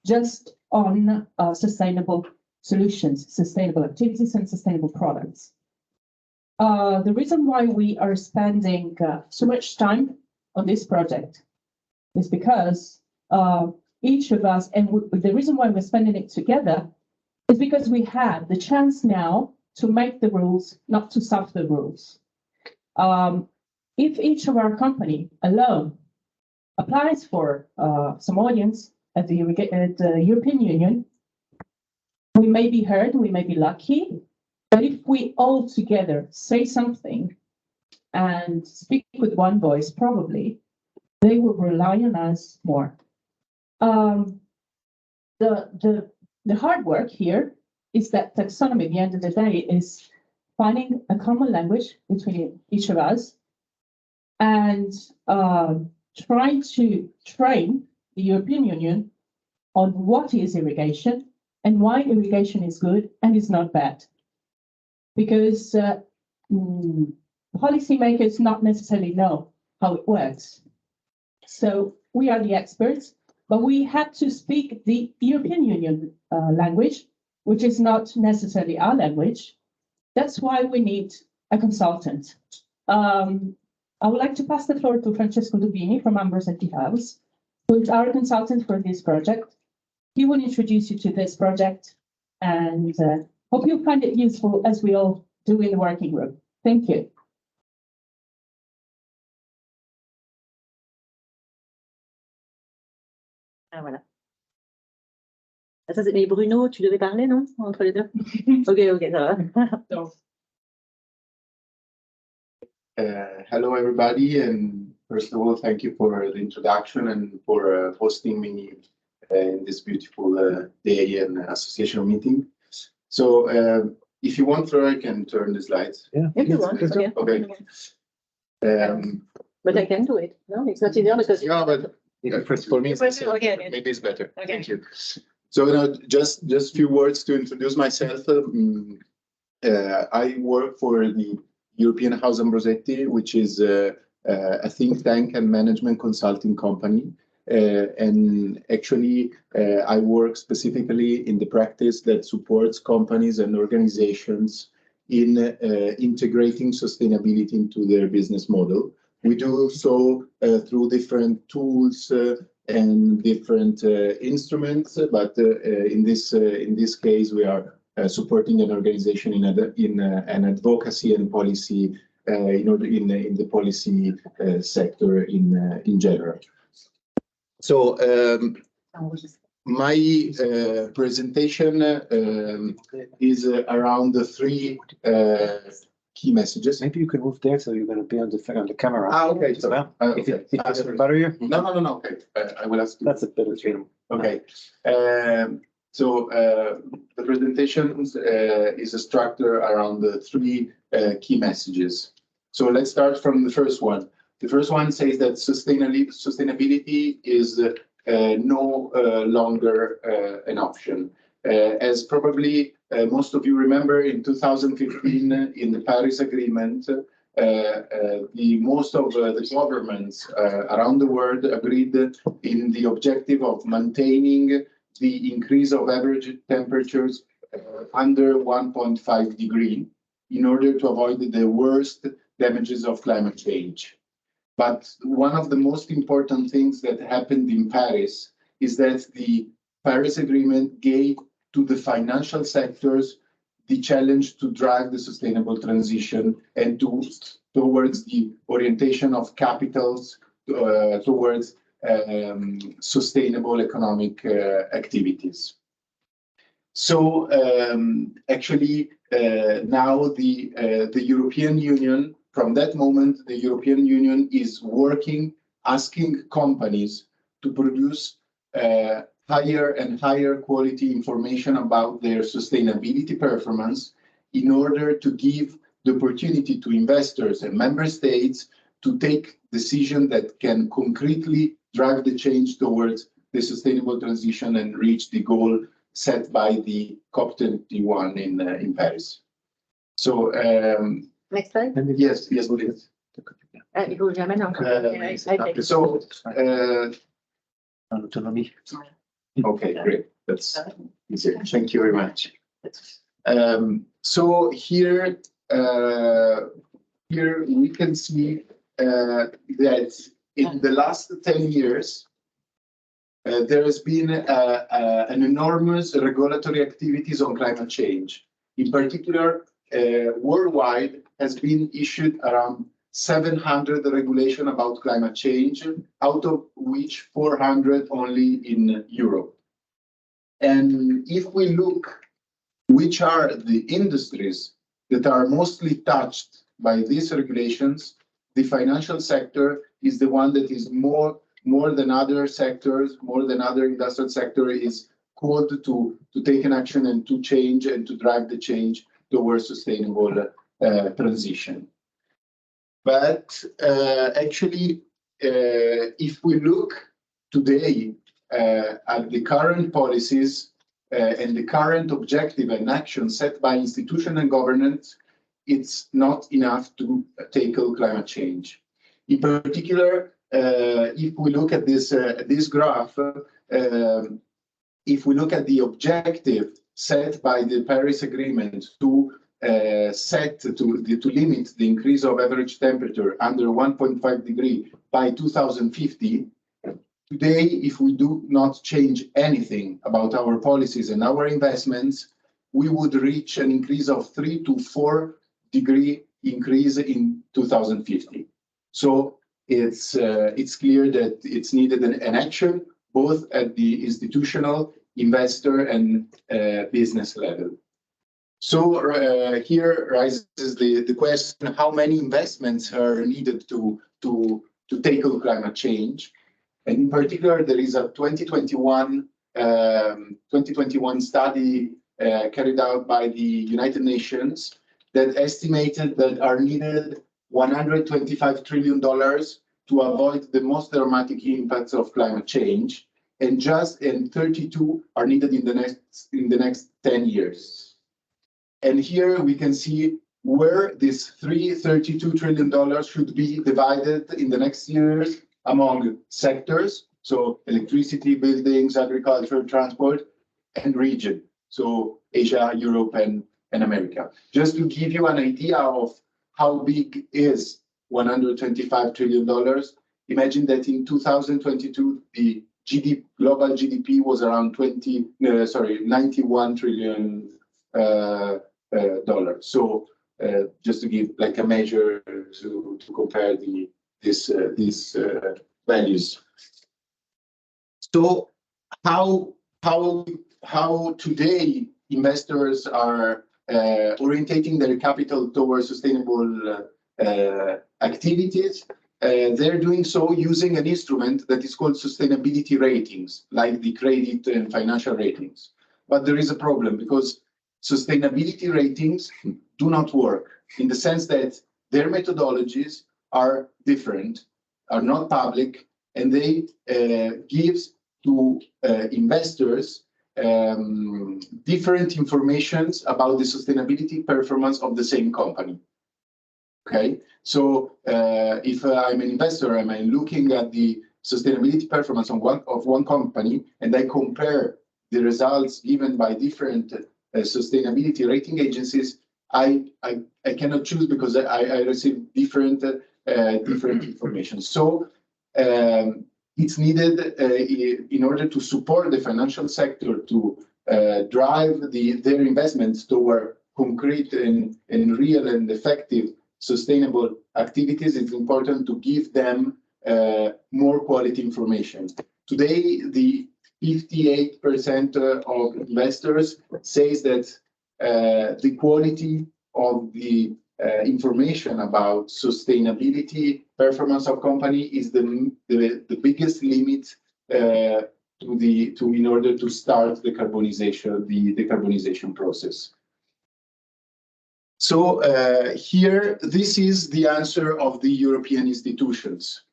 just on sustainable solutions, sustainable activities, and sustainable products. The reason why we are spending so much time on this project is because each of us, and the reason why we're spending it together is because we have the chance now to make the rules, not to suffer the rules. If each of our company alone applies for some audience at the European Union, we may be heard, we may be lucky, but if we all together say something and speak with one voice, probably they will rely on us more. The hard work here is that taxonomy, at the end of the day, is finding a common language between each of us and trying to train the European Union on what is irrigation and why irrigation is good and is not bad. Because policymakers not necessarily know how it works. So we are the experts, but we had to speak the European Union language, which is not necessarily our language. That's why we need a consultant. I would like to pass the floor to Francesco Dubini from Ambros and House, who is our consultant for this project. He will introduce you to this project and hope you find it useful as we all do in the working group. Thank you. Ah, voilà. Ah, ça, mais Bruno, tu devais parler, non? Entre les deux? Ok, ça va. Hello, everybody, and first of all, thank you for the introduction and for hosting me in this beautiful day and association meeting. So, if you want, I can turn the slides. Yeah. If you want, okay. Okay. But I can do it. No, it's not easier because. Yeah, but for me, Okay. maybe it's better. Okay. Thank you. So, just a few words to introduce myself. I work for the European House Ambrosetti, which is a think tank and management consulting company. And actually, I work specifically in the practice that supports companies and organizations in integrating sustainability into their business model. We do so through different tools and different instruments, but in this case, we are supporting an organization in an advocacy and policy in the policy sector in general. So my presentation is around the three key messages. Maybe you can move there so you're going to be on the camera. Okay. So now, if it sorry. doesn't bother you. No. Okay. I will ask you. That's a better film. Okay. So the presentation is structured around the three key messages. So let's start from the first one. The first one says that sustainability is no longer an option. As probably most of you remember, in 2015, in the Paris Agreement, most of the governments around the world agreed in the objective of maintaining the increase of average temperatures under 1.5 degrees in order to avoid the worst damages of climate change. But one of the most important things that happened in Paris is that the Paris Agreement gave to the financial sectors the challenge to drive the sustainable transition and towards the orientation of capitals towards sustainable economic activities. So actually now the European Union, from that moment, the European Union is working, asking companies to produce higher and higher quality information about their sustainability performance in order to give the opportunity to investors and member states to take decisions that can concretely drive the change towards the sustainable transition and reach the goal set by the COP21 in Paris. So, Next slide. yes, please. Il faut que j'amène encore. Okay. So, Autonomy. okay, great. That's easier. Thank you very much. So here we can see that in the last 10 years, there has been an enormous regulatory activities on climate change. In particular, worldwide has been issued around 700 regulations about climate change, out of which 400 only in Europe. And if we look which are the industries that are mostly touched by these regulations, the financial sector is the one that is more than other sectors, more than other industrial sector is called to take an action and to change and to drive the change towards sustainable transition. But actually, if we look today at the current policies and the current objective and action set by institution and government, it's not enough to tackle climate change. In particular, if we look at this graph, if we look at the objective set by the Paris Agreement to limit the increase of average temperature under 1.5 degrees by 2050, today, if we do not change anything about our policies and our investments, we would reach an increase of 3 to 4 degree increase in 2050. So it's clear that it's needed an action both at the institutional, investor, and business level. So here rises the question: how many investments are needed to tackle climate change? And in particular, there is a 2021 study carried out by the United Nations that estimated that are needed $125 trillion to avoid the most dramatic impacts of climate change, and 32 are needed in the next 10 years. And here we can see where this $32 trillion should be divided in the next years among sectors, so electricity, buildings, agriculture, transport, and region, so Asia, Europe, and America. Just to give you an idea of how big is $125 trillion, imagine that in 2022, the global GDP was around $91 trillion. So just to give like a measure to compare these values. So how today investors are orientating their capital towards sustainable activities? They're doing so using an instrument that is called sustainability ratings, like the credit and financial ratings. But there is a problem because sustainability ratings do not work in the sense that their methodologies are different, are not public, and they gives to investors different informations about the sustainability performance of the same company. Okay, so if I'm an investor and I'm looking at the sustainability performance of one company, and I compare the results given by different sustainability rating agencies, I cannot choose because I receive different information. So it's needed in order to support the financial sector to drive their investments toward concrete and real and effective sustainable activities. It's important to give them more quality information. Today, the 58% of investors says that the quality of the information about sustainability performance of company is the biggest limit in order to start the decarbonization process. So here, this is the answer of the European institutions.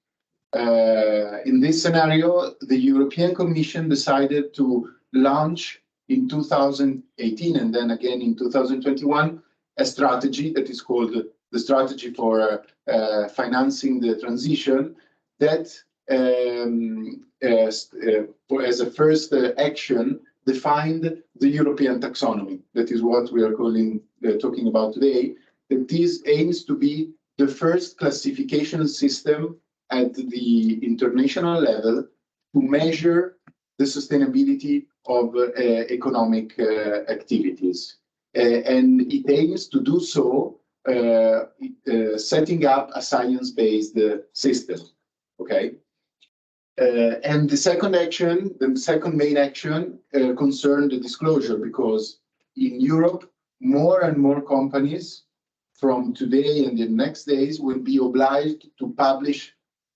In this scenario, the European Commission decided to launch in 2018 and then again in 2021 a strategy that is called the Strategy for Financing the Transition, that as a first action defined the European taxonomy. That is what we are talking about today. That this aims to be the first classification system at the international level to measure the sustainability of economic activities. And it aims to do so setting up a science-based system. Okay. And the second main action concerned the disclosure, because in Europe, more and more companies from today and the next days will be obliged to publish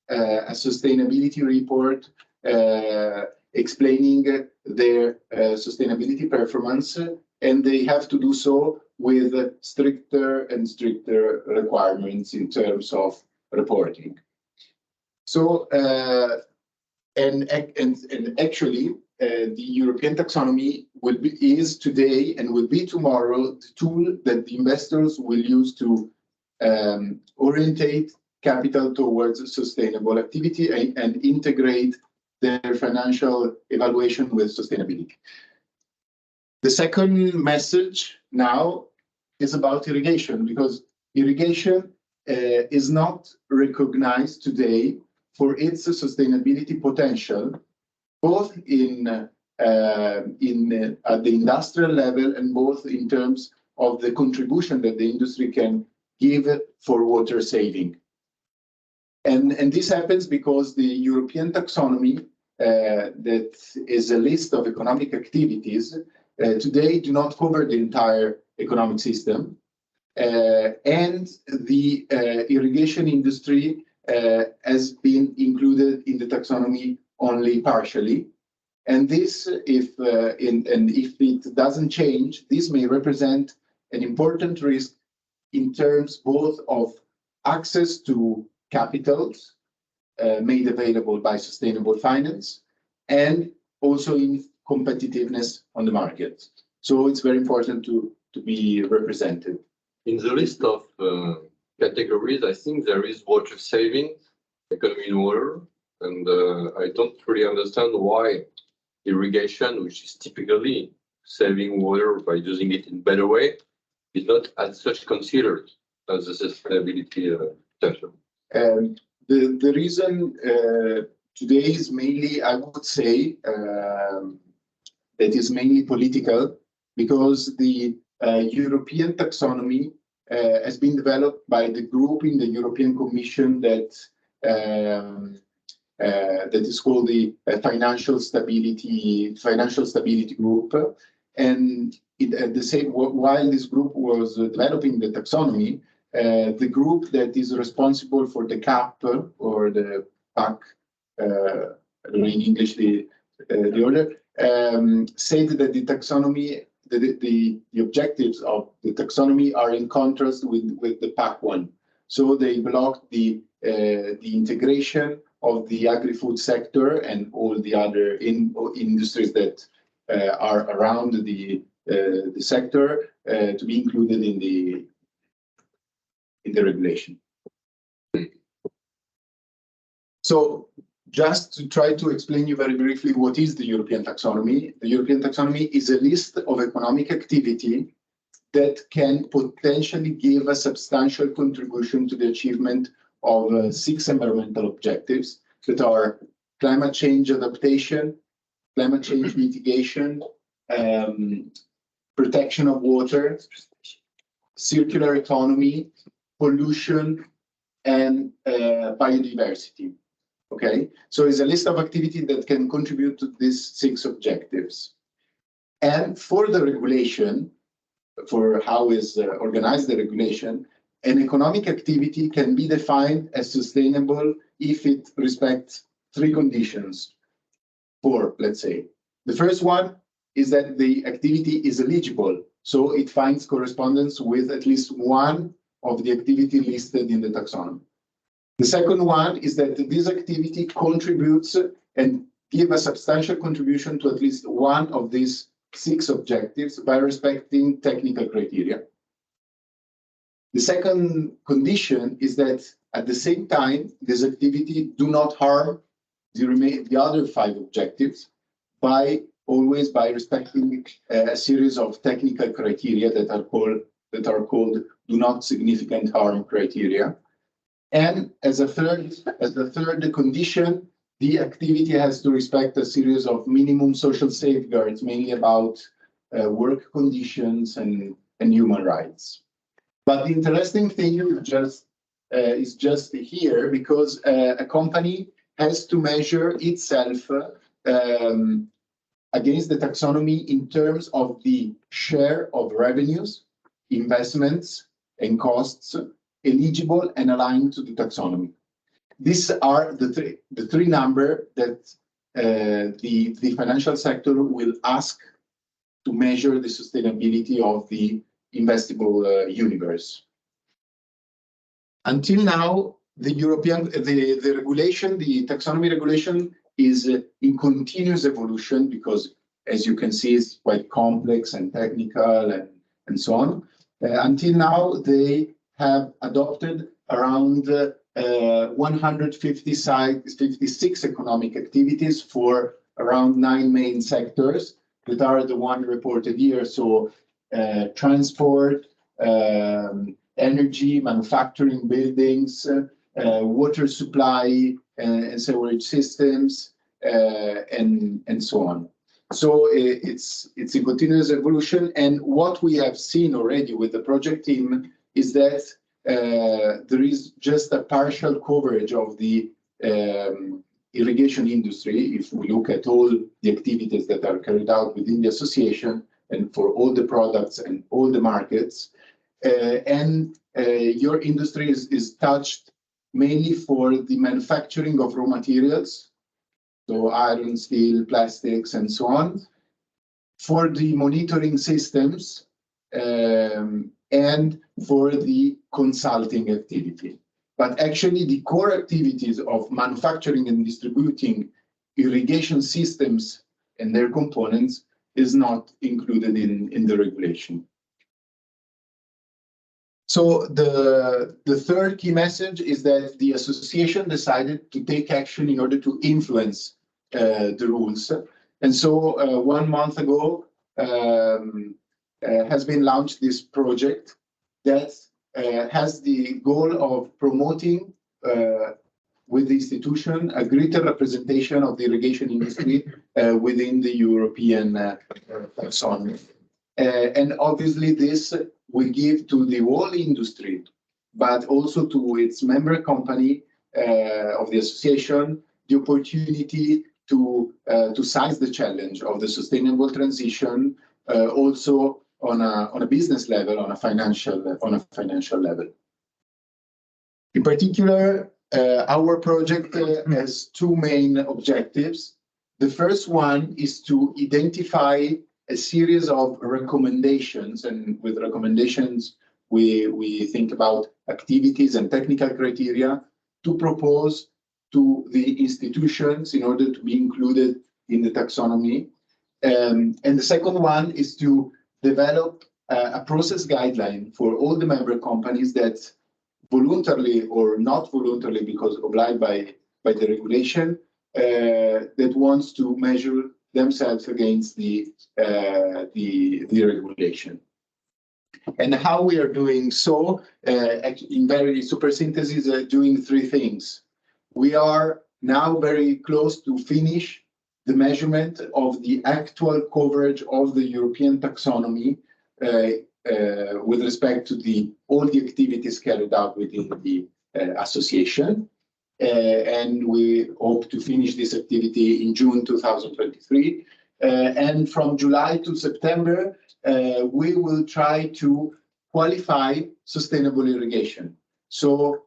a sustainability report explaining their sustainability performance, and they have to do so with stricter and stricter requirements in terms of reporting. So, and actually, the European taxonomy is today and will be tomorrow the tool that the investors will use to orientate capital towards sustainable activity and integrate their financial evaluation with sustainability. The second message now is about irrigation, because irrigation is not recognized today for its sustainability potential, both at the industrial level and both in terms of the contribution that the industry can give for water saving. And this happens because the European taxonomy, that is a list of economic activities, today do not cover the entire economic system. And the irrigation industry has been included in the taxonomy only partially. And this, if it doesn't change, this may represent an important risk in terms both of access to capitals made available by sustainable finance and also in competitiveness on the market. So it's very important to be represented. In the list of categories, I think there is water saving, economy in water, and I don't really understand why irrigation, which is typically saving water by using it in a better way, is not as such considered as a sustainability potential. The reason today is mainly, I would say, it is mainly political, because the European taxonomy has been developed by the group in the European Commission that is called the Financial Stability Group, and at the same while this group was developing the taxonomy, the group that is responsible for the CAP or the PAC, in English the order, said that the taxonomy, the objectives of the taxonomy are in contrast with the PAC one. So they blocked the integration of the agri-food sector and all the other industries that are around the sector to be included in the regulation. So just to try to explain you very briefly what is the European taxonomy. The European taxonomy is a list of economic activity that can potentially give a substantial contribution to the achievement of 6 environmental objectives that are climate change adaptation, climate change mitigation, protection of water, circular economy, pollution, and biodiversity. Okay, so it's a list of activities that can contribute to these 6 objectives. And for the regulation, for how is organized the regulation, an economic activity can be defined as sustainable if it respects 3 conditions. four, let's say. The first one is that the activity is eligible, so it finds correspondence with at least one of the activity listed in the taxonomy. The second one is that this activity contributes and give a substantial contribution to at least one of these 6 objectives by respecting technical criteria. The second condition is that at the same time, this activity do not harm the other 5 objectives by respecting a series of technical criteria that are called do not significant harm criteria. And as a third condition, the activity has to respect a series of minimum social safeguards, mainly about work conditions and human rights. But the interesting thing is just here, because a company has to measure itself against the taxonomy in terms of the share of revenues, investments, and costs eligible and aligned to the taxonomy. These are the three numbers that the financial sector will ask to measure the sustainability of the investable universe. Until now, the regulation, the taxonomy regulation, is in continuous evolution because, as you can see, it's quite complex and technical and so on. Until now, they have adopted around 156 economic activities for around 9 main sectors that are the one reported here. So transport, energy, manufacturing, buildings, water supply, and sewerage systems, and so on. So it's a continuous evolution. And what we have seen already with the project team is that there is just a partial coverage of the irrigation industry if we look at all the activities that are carried out within the association and for all the products and all the markets. Your industry is touched mainly for the manufacturing of raw materials, so iron, steel, plastics, and so on, for the monitoring systems, and for the consulting activity. But actually, the core activities of manufacturing and distributing irrigation systems and their components is not included in the regulation. So the third key message is that the association decided to take action in order to influence the rules. And so 1 month ago has been launched this project that has the goal of promoting with the institution a greater representation of the irrigation industry within the European taxonomy. And obviously this will give to the whole industry, but also to its member company of the association, the opportunity to seize the challenge of the sustainable transition, also on a business level, on a financial level. In particular, our project has 2 main objectives. The first one is to identify a series of recommendations, and with recommendations, we think about activities and technical criteria to propose to the institutions in order to be included in the taxonomy. And the second one is to develop a process guideline for all the member companies that voluntarily or not voluntarily, because obliged by the regulation, that wants to measure themselves against the regulation. And how we are doing so, in very super synthesis, doing 3 things. We are now very close to finish the measurement of the actual coverage of the European taxonomy with respect to all the activities carried out within the association. And we hope to finish this activity in June 2023. And from July to September, we will try to qualify sustainable irrigation. So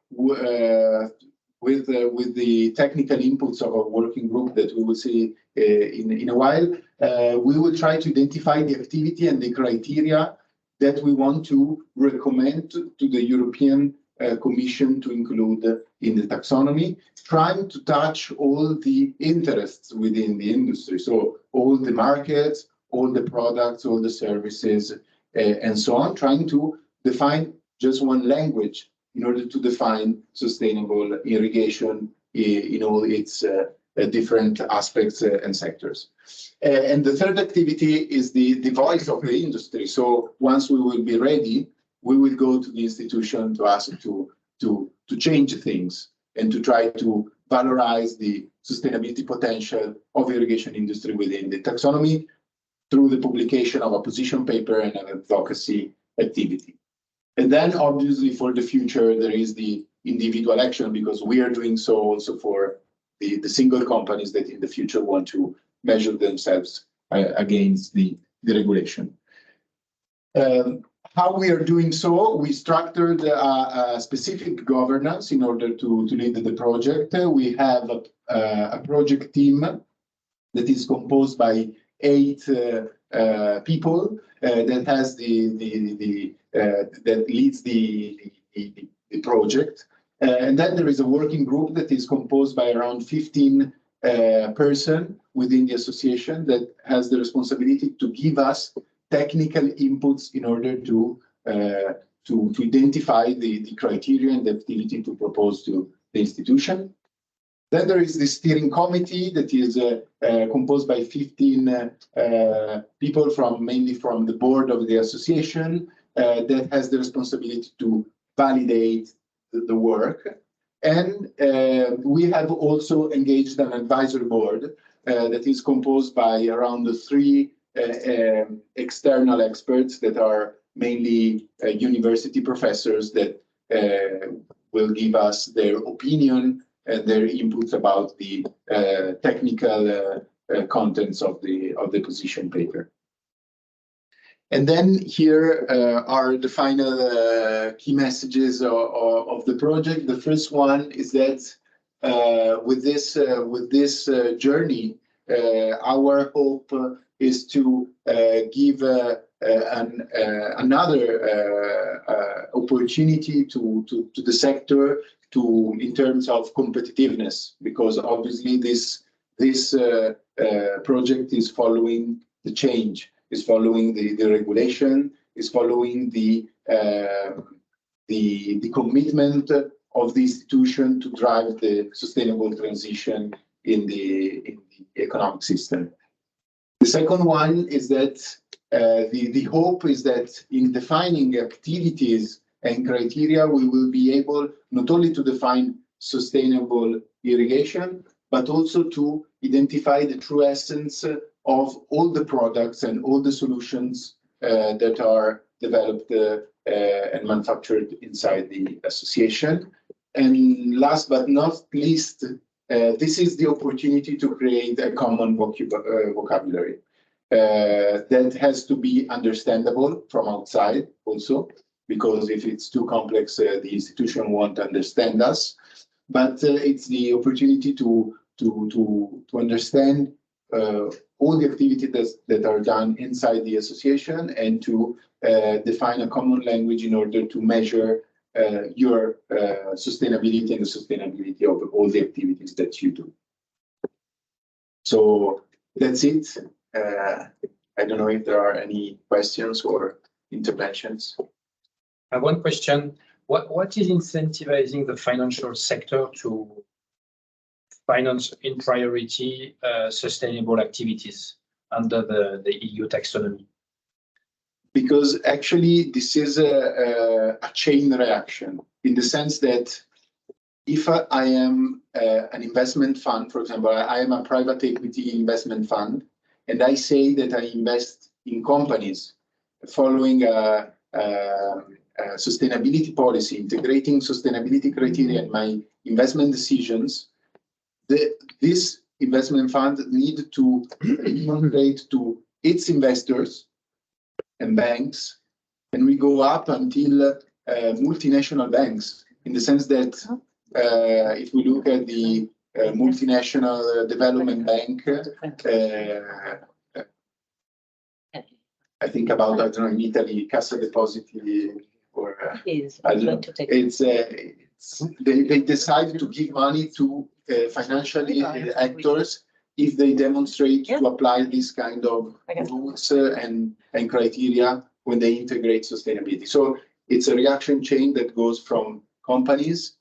with the technical inputs of our working group that we will see in a while, we will try to identify the activity and the criteria that we want to recommend to the European Commission to include in the taxonomy, trying to touch all the interests within the industry. So all the markets, all the products, all the services, and so on, trying to define just one language in order to define sustainable irrigation in all its different aspects and sectors. And the third activity is the voice of the industry. So once we will be ready, we will go to the institution to ask to change things and to try to valorize the sustainability potential of the irrigation industry within the taxonomy through the publication of a position paper and an advocacy activity. And then obviously for the future, there is the individual action, because we are doing so also for the single companies that in the future want to measure themselves against the regulation. How we are doing so, we structured a specific governance in order to lead the project. We have a project team that is composed by 8 people that has that leads the project. And then there is a working group that is composed by around 15 person within the association that has the responsibility to give us technical inputs in order to identify the criteria and the activity to propose to the institution. Then there is the steering committee that is composed by 15 people mainly from the board of the association that has the responsibility to validate the work. And we have also engaged an advisory board that is composed by around 3 external experts that are mainly university professors that will give us their opinion and their inputs about the technical contents of the position paper. And then here are the final key messages of the project. The first one is that with this journey, our hope is to give another opportunity to the sector in terms of competitiveness, because obviously this project is following the change, is following the regulation, is following the commitment of the institution to drive the sustainable transition in the economic system. The second one is that the hope is that in defining activities and criteria, we will be able not only to define sustainable irrigation, but also to identify the true essence of all the products and all the solutions that are developed and manufactured inside the association. And last but not least, this is the opportunity to create a common vocabulary that has to be understandable from outside also, because if it's too complex, the institution won't understand us. But it's the opportunity to understand all the activities that are done inside the association and to define a common language in order to measure your sustainability and the sustainability of all the activities that you do. So that's it. I don't know if there are any questions or interventions. I have one question. What is incentivizing the financial sector to finance in priority sustainable activities under the EU taxonomy? Because actually this is a chain reaction, in the sense that if I am an investment fund, for example, I am a private equity investment fund, and I say that I invest in companies following a sustainability policy, integrating sustainability criteria in my investment decisions, this investment fund need to demonstrate to its investors and banks, and we go up until multinational banks, in the sense that if we look at the multinational development bank, I think about, I don't know, in Italy, Cassa Depositi, or I don't know. They decide to give money to financial actors if they demonstrate to apply this kind of rules and criteria when they integrate sustainability. So it's a reaction chain that goes from companies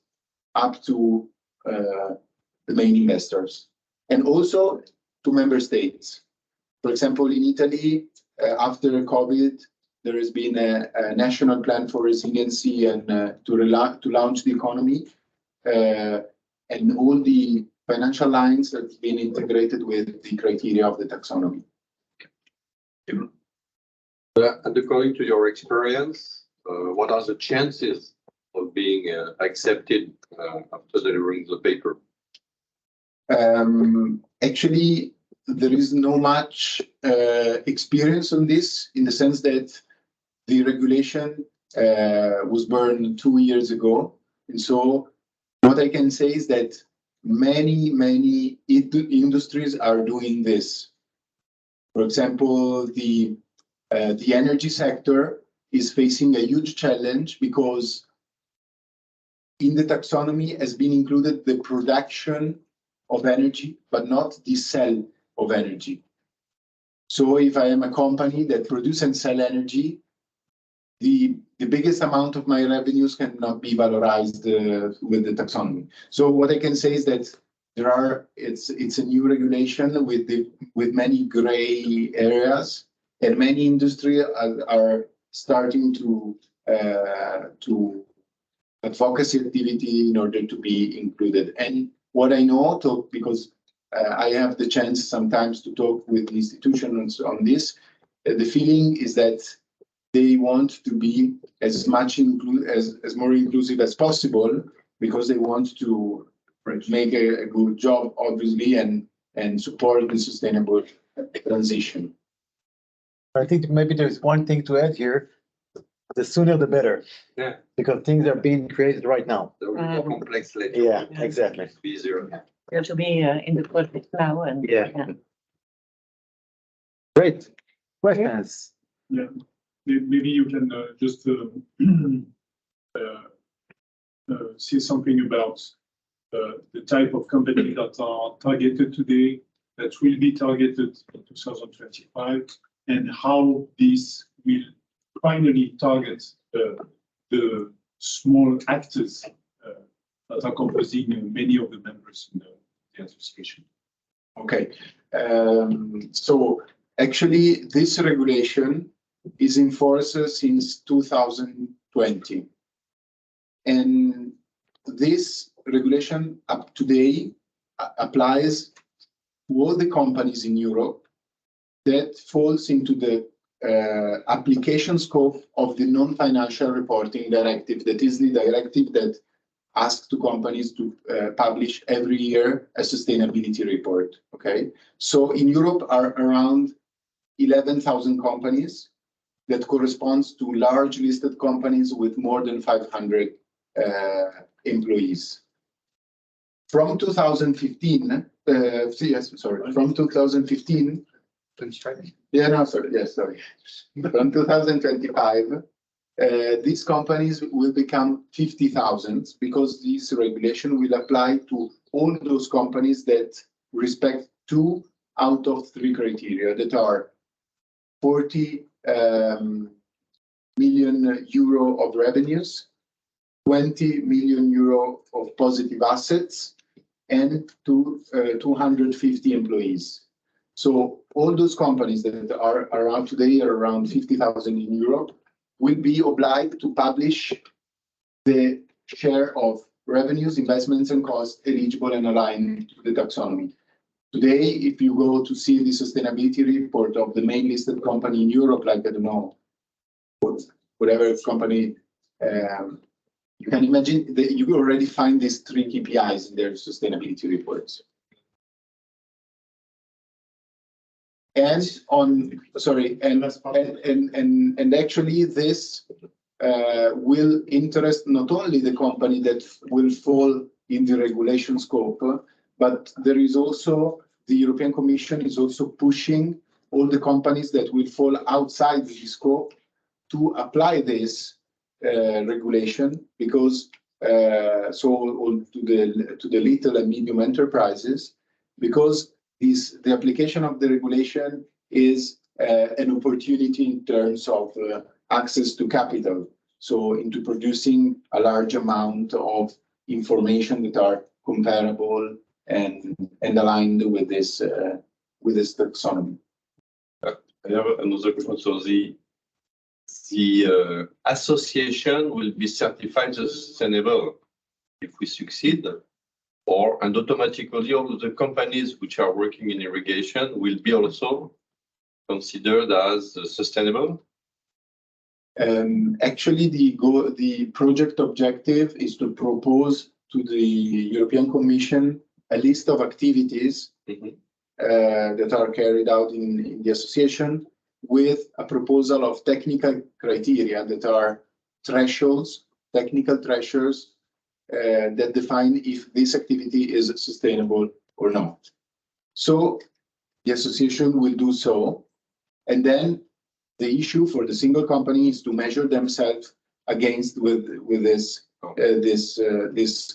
up to the main investors, and also to member states. For example, in Italy, after COVID, there has been a national plan for resiliency and to launch the economy, and all the financial lines have been integrated with the criteria of the taxonomy. And according to your experience, what are the chances of being accepted after delivering the paper? Actually, there is no much experience on this, in the sense that the regulation was burned 2 years ago. And so what I can say is that many industries are doing this. For example, the energy sector is facing a huge challenge because in the taxonomy has been included the production of energy, but not the sell of energy. So if I am a company that produces and sell energy, the biggest amount of my revenues cannot be valorized with the taxonomy. So what I can say is that it's a new regulation with many gray areas, and many industries are starting to advocacy activity in order to be included. And what I know, because I have the chance sometimes to talk with institutions on this, the feeling is that they want to be as much as more inclusive as possible, because they want to make a good job, obviously, and support the sustainable transition. I think maybe there's one thing to add here. The sooner the better. Yeah. Because things are being created right now. There will be more complex later. Yeah, exactly. It's easier. You have to be in the project now and. Yeah. Great. Questions? Yeah, maybe you can just say something about the type of company that are targeted today, that will be targeted in 2025, and how this will finally target the small actors that are composing many of the members in the association. Okay, so actually this regulation is in force since 2020. And this regulation up today applies to all the companies in Europe that falls into the application scope of the non-financial reporting directive. That is the directive that asks to companies to publish every year a sustainability report. Okay, so in Europe are around 11,000 companies that corresponds to large listed companies with more than 500 employees. From 2015, from 2015. Yeah, no, sorry. Yes, sorry. From 2025, these companies will become 50,000, because this regulation will apply to all those companies that respect 2 out of 3 criteria, that are 40 million euro of revenues, 20 million euro of positive assets, and 250 employees. So all those companies that are around today are around 50,000 in Europe will be obliged to publish the share of revenues, investments, and costs eligible and aligned to the taxonomy. Today, if you go to see the sustainability report of the main listed company in Europe, like, I don't know, whatever company, you can imagine that you will already find these 3 KPIs in their sustainability reports. And actually this will interest not only the company that will fall in the regulation scope, but there is also, the European Commission is also pushing all the companies that will fall outside the scope to apply this regulation, because to the little and medium enterprises, because the application of the regulation is an opportunity in terms of access to capital, so into producing a large amount of information that are comparable and aligned with this taxonomy. I have another question. So the association will be certified as sustainable if we succeed, and automatically all of the companies which are working in irrigation will be also considered as sustainable? Actually, the project objective is to propose to the European Commission a list of activities that are carried out in the association, with a proposal of technical criteria that are technical thresholds that define if this activity is sustainable or not. So the association will do so, and then the issue for the single company is to measure themselves against with this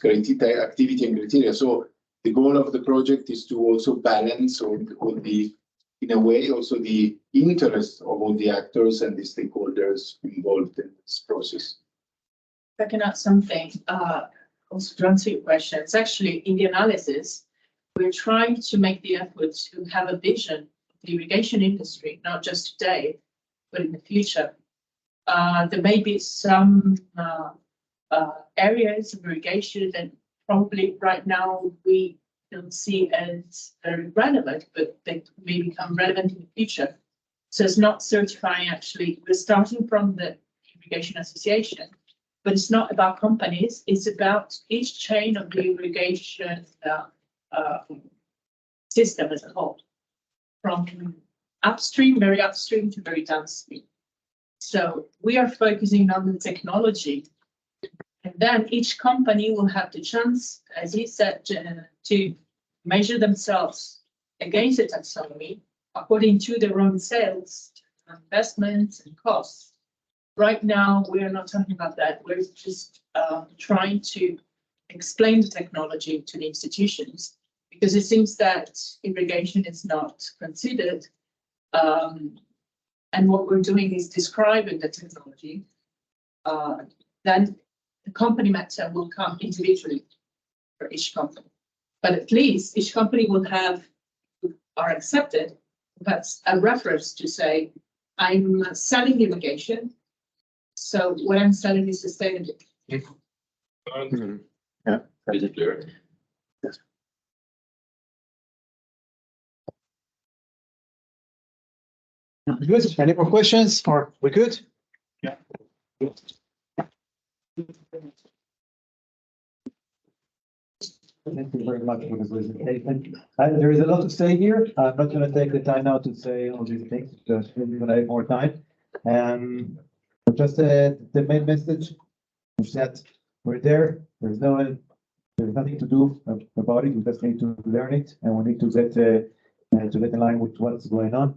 criteria, activity and criteria. So the goal of the project is to also balance all the, in a way, also the interests of all the actors and the stakeholders involved in this process. If I can add something, also to answer your question, it's actually in the analysis, we're trying to make the effort to have a vision of the irrigation industry, not just today, but in the future. There may be some areas of irrigation that probably right now we don't see as very relevant, but they may become relevant in the future. So it's not certifying, actually, we're starting from the Irrigation Association, but it's not about companies, it's about each chain of the irrigation system as a whole, from upstream, very upstream to very downstream. So we are focusing on the technology, and then each company will have the chance, as he said, to measure themselves against the taxonomy according to their own sales, investments, and costs. Right now, we are not talking about that. We're just trying to explain the technology to the institutions, because it seems that irrigation is not considered. And what we're doing is describing the technology. Then the company matter will come individually for each company. But at least each company will have, are accepted, that's a reference to say, I'm selling irrigation, so what I'm selling is sustainable. Yeah, pretty clear. Yes. Good. Any more questions? Or we good? Yeah. Thank you very much for the presentation. There is a lot to say here. I'm not going to take the time now to say all these things, because we're going to have more time. Just the main message is that we're there. There's nothing to do about it. We just need to learn it, and we need to get in line with what's going on.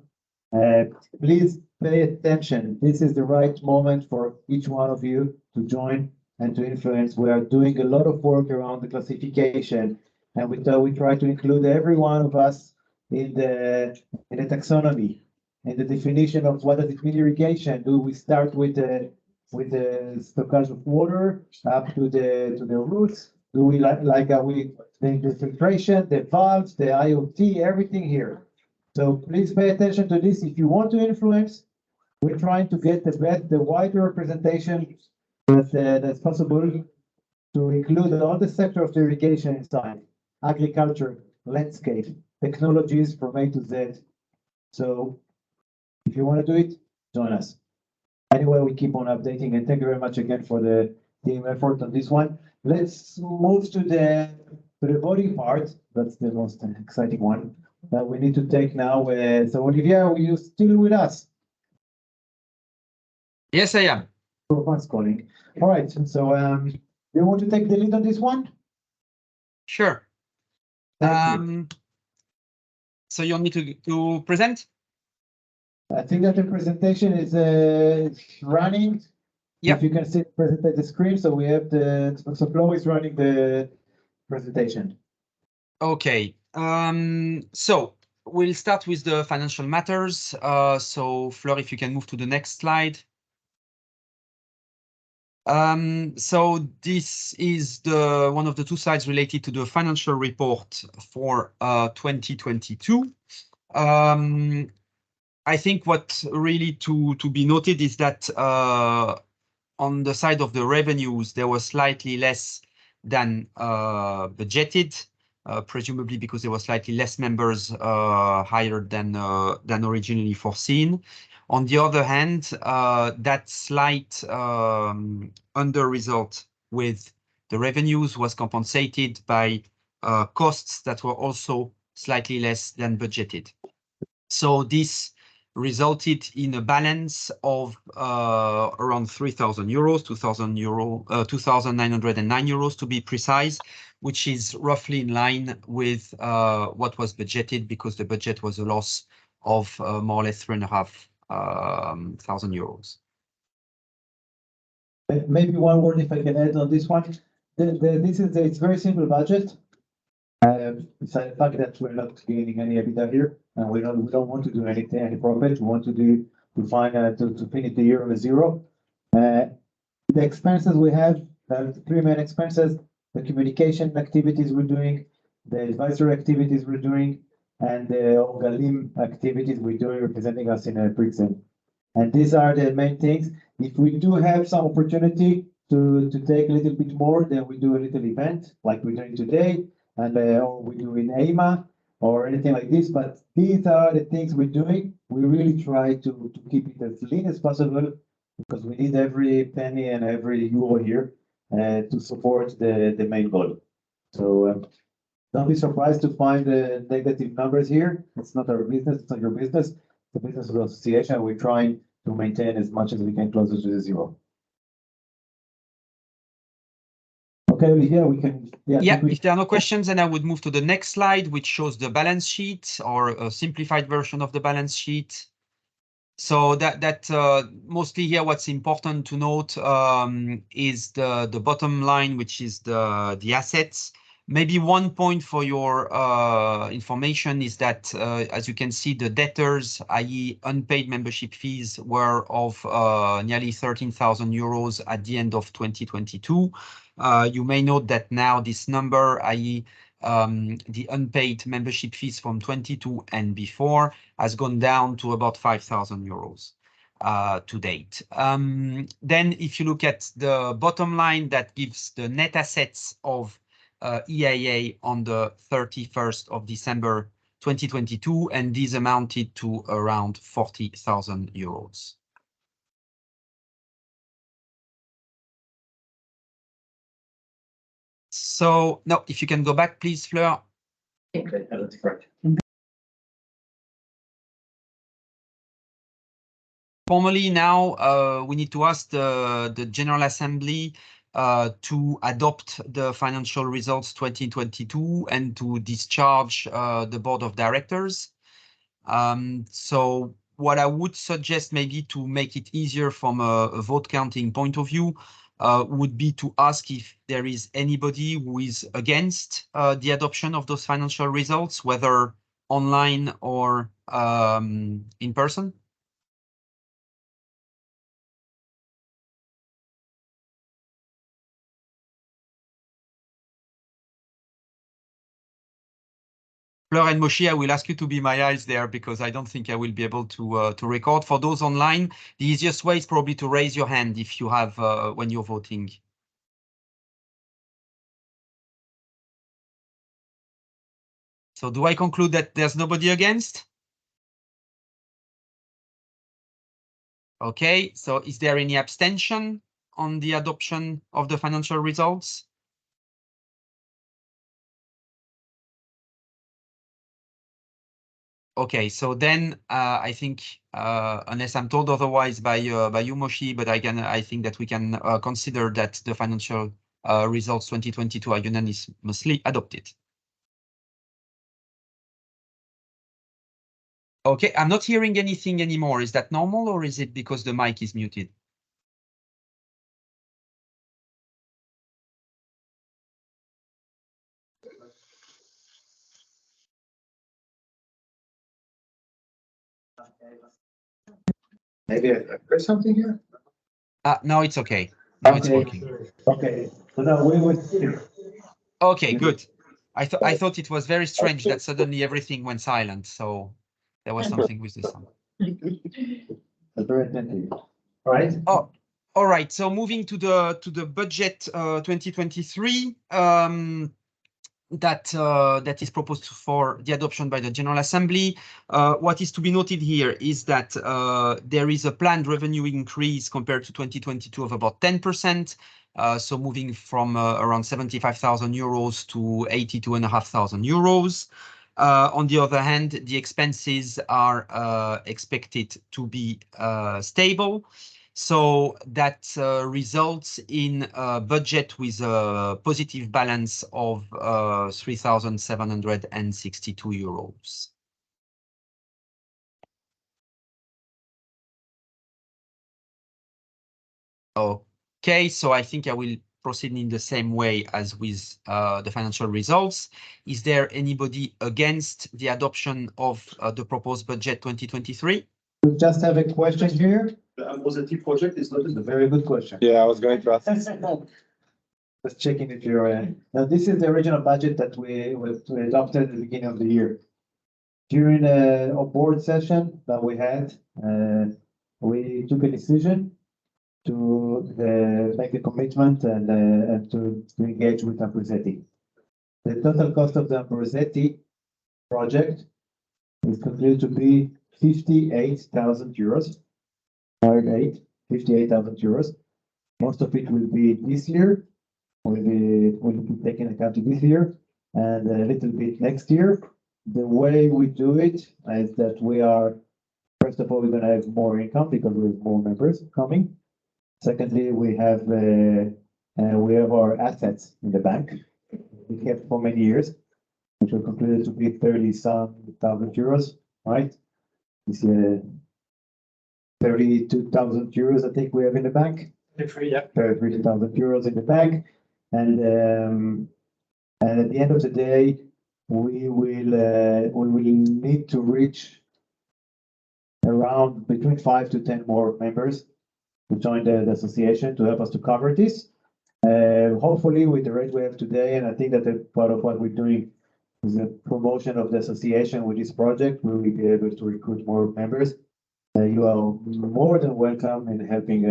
Please pay attention. This is the right moment for each one of you to join and to influence. We are doing a lot of work around the classification, and we try to include every one of us in the taxonomy and the definition of what does it mean irrigation. Do we start with the stockage of water up to the roots? Do we the filtration, the valves, the IoT, everything here? So please pay attention to this. If you want to influence, we're trying to get the wider representation that's possible, to include all the sector of the irrigation inside, agriculture, landscape, technologies from A to Z. So if you want to do it, join us. Anyway, we keep on updating, and thank you very much again for the team effort on this one. Let's move to the voting part. That's the most exciting one that we need to take now. So Olivier, are you still with us? Yes, I am. Provence calling. All right, so you want to take the lead on this one? Sure. Thank you. So you want me to present? I think that the presentation is running. Yeah. If you can see the screen, so we have so Flo is running the presentation. Okay. So we'll start with the financial matters. So Fleur, if you can move to the next slide. So this is one of the two slides related to the financial report for 2022. I think what really to be noted is that on the side of the revenues, there was slightly less than budgeted, presumably because there were slightly less members hired than originally foreseen. On the other hand, that slight under result with the revenues was compensated by costs that were also slightly less than budgeted. So this resulted in a balance of around 3,000 euros, 2,909 euros to be precise, which is roughly in line with what was budgeted, because the budget was a loss of more or less 3,500 euros. Maybe one word if I can add on this one. It's very simple budget. Besides the fact that we're not gaining any EBITDA here, and we don't want to do any profit. We want to finish the year on a zero. The expenses we have, the three main expenses: the communication activities we're doing, the advisory activities we're doing, and the Galim activities we're doing, representing us in a pre-exam. And these are the main things. If we do have some opportunity to take a little bit more, then we do a little event like we're doing today, and or we do in EIMA or anything like this. But these are the things we're doing. We really try to keep it as lean as possible, because we need every penny and every euro here to support the main goal. So don't be surprised to find the negative numbers here. It's not our business. It's not your business. The business of the association. We're trying to maintain as much as we can closer to the zero. Okay, Olivia, we can. Yeah, if there are no questions, then I would move to the next slide, which shows the balance sheet, or a simplified version of the balance sheet. So that mostly here, what's important to note is the bottom line, which is the assets. Maybe one point for your information is that, as you can see, the debtors, i.e. unpaid membership fees, were of nearly 13,000 euros at the end of 2022. You may note that now this number, i.e. the unpaid membership fees from 22 and before, has gone down to about 5,000 euros to date. Then if you look at the bottom line, that gives the net assets of EIA on the 31st of December 2022, and these amounted to around 40,000 euros. So now, if you can go back, please, Fleur. Okay, that's correct. Formally now, we need to ask the General Assembly to adopt the financial results 2022 and to discharge the Board of Directors. So what I would suggest, maybe to make it easier from a vote counting point of view, would be to ask if there is anybody who is against the adoption of those financial results, whether online or in person. Fleur and Moshe, I will ask you to be my eyes there, because I don't think I will be able to record. For those online, the easiest way is probably to raise your hand if you have when you're voting. So do I conclude that there's nobody against? Okay, so is there any abstention on the adoption of the financial results? Okay, so then I think, unless I'm told otherwise by you, Moshe, but I think that we can consider that the financial results 2022 are unanimously adopted. Okay, I'm not hearing anything anymore. Is that normal or is it because the mic is muted? Maybe I heard something here. No, it's okay. Now it's Okay. working. Okay, so now we would. Okay, good. I thought it was very strange that suddenly everything went silent. So there was something with the sound. That's very attentive. All right. Oh, all right. So moving to the budget 2023 that is proposed for the adoption by the General Assembly. What is to be noted here is that there is a planned revenue increase compared to 2022 of about 10%. So moving from around 75,000 euros to 82,500 euros. On the other hand, the expenses are expected to be stable. So that results in a budget with a positive balance of 3,762 euros. Okay, so I think I will proceed in the same way as with the financial results. Is there anybody against the adoption of the proposed budget 2023? We just have a question here. The Aix-en-Provence project is not. It's a very good question. Yeah, I was going to ask. Just checking if you're. Now, this is the original budget that we adopted at the beginning of the year. During a board session that we had, we took a decision to make a commitment and to engage with Aix-en-Provence. The total cost of the Aix-en-Provence project is concluded to be 58,000 euros. 58,000 euros. Most of it will be this year, will be taken account this year, and a little bit next year. The way we do it is that we are, first of all, we're going to have more income because we have more members coming. Secondly, we have our assets in the bank. We kept for many years, which will conclude to be 30,000 euros, right? This 32,000 euros, I think we have in the bank. 30,000 euros in the bank. And at the end of the day, we will need to reach around between 5 to 10 more members to join the association to help us to cover this. Hopefully with the rate we have today, and I think that part of what we're doing is the promotion of the association with this project, we will be able to recruit more members. You are more than welcome in helping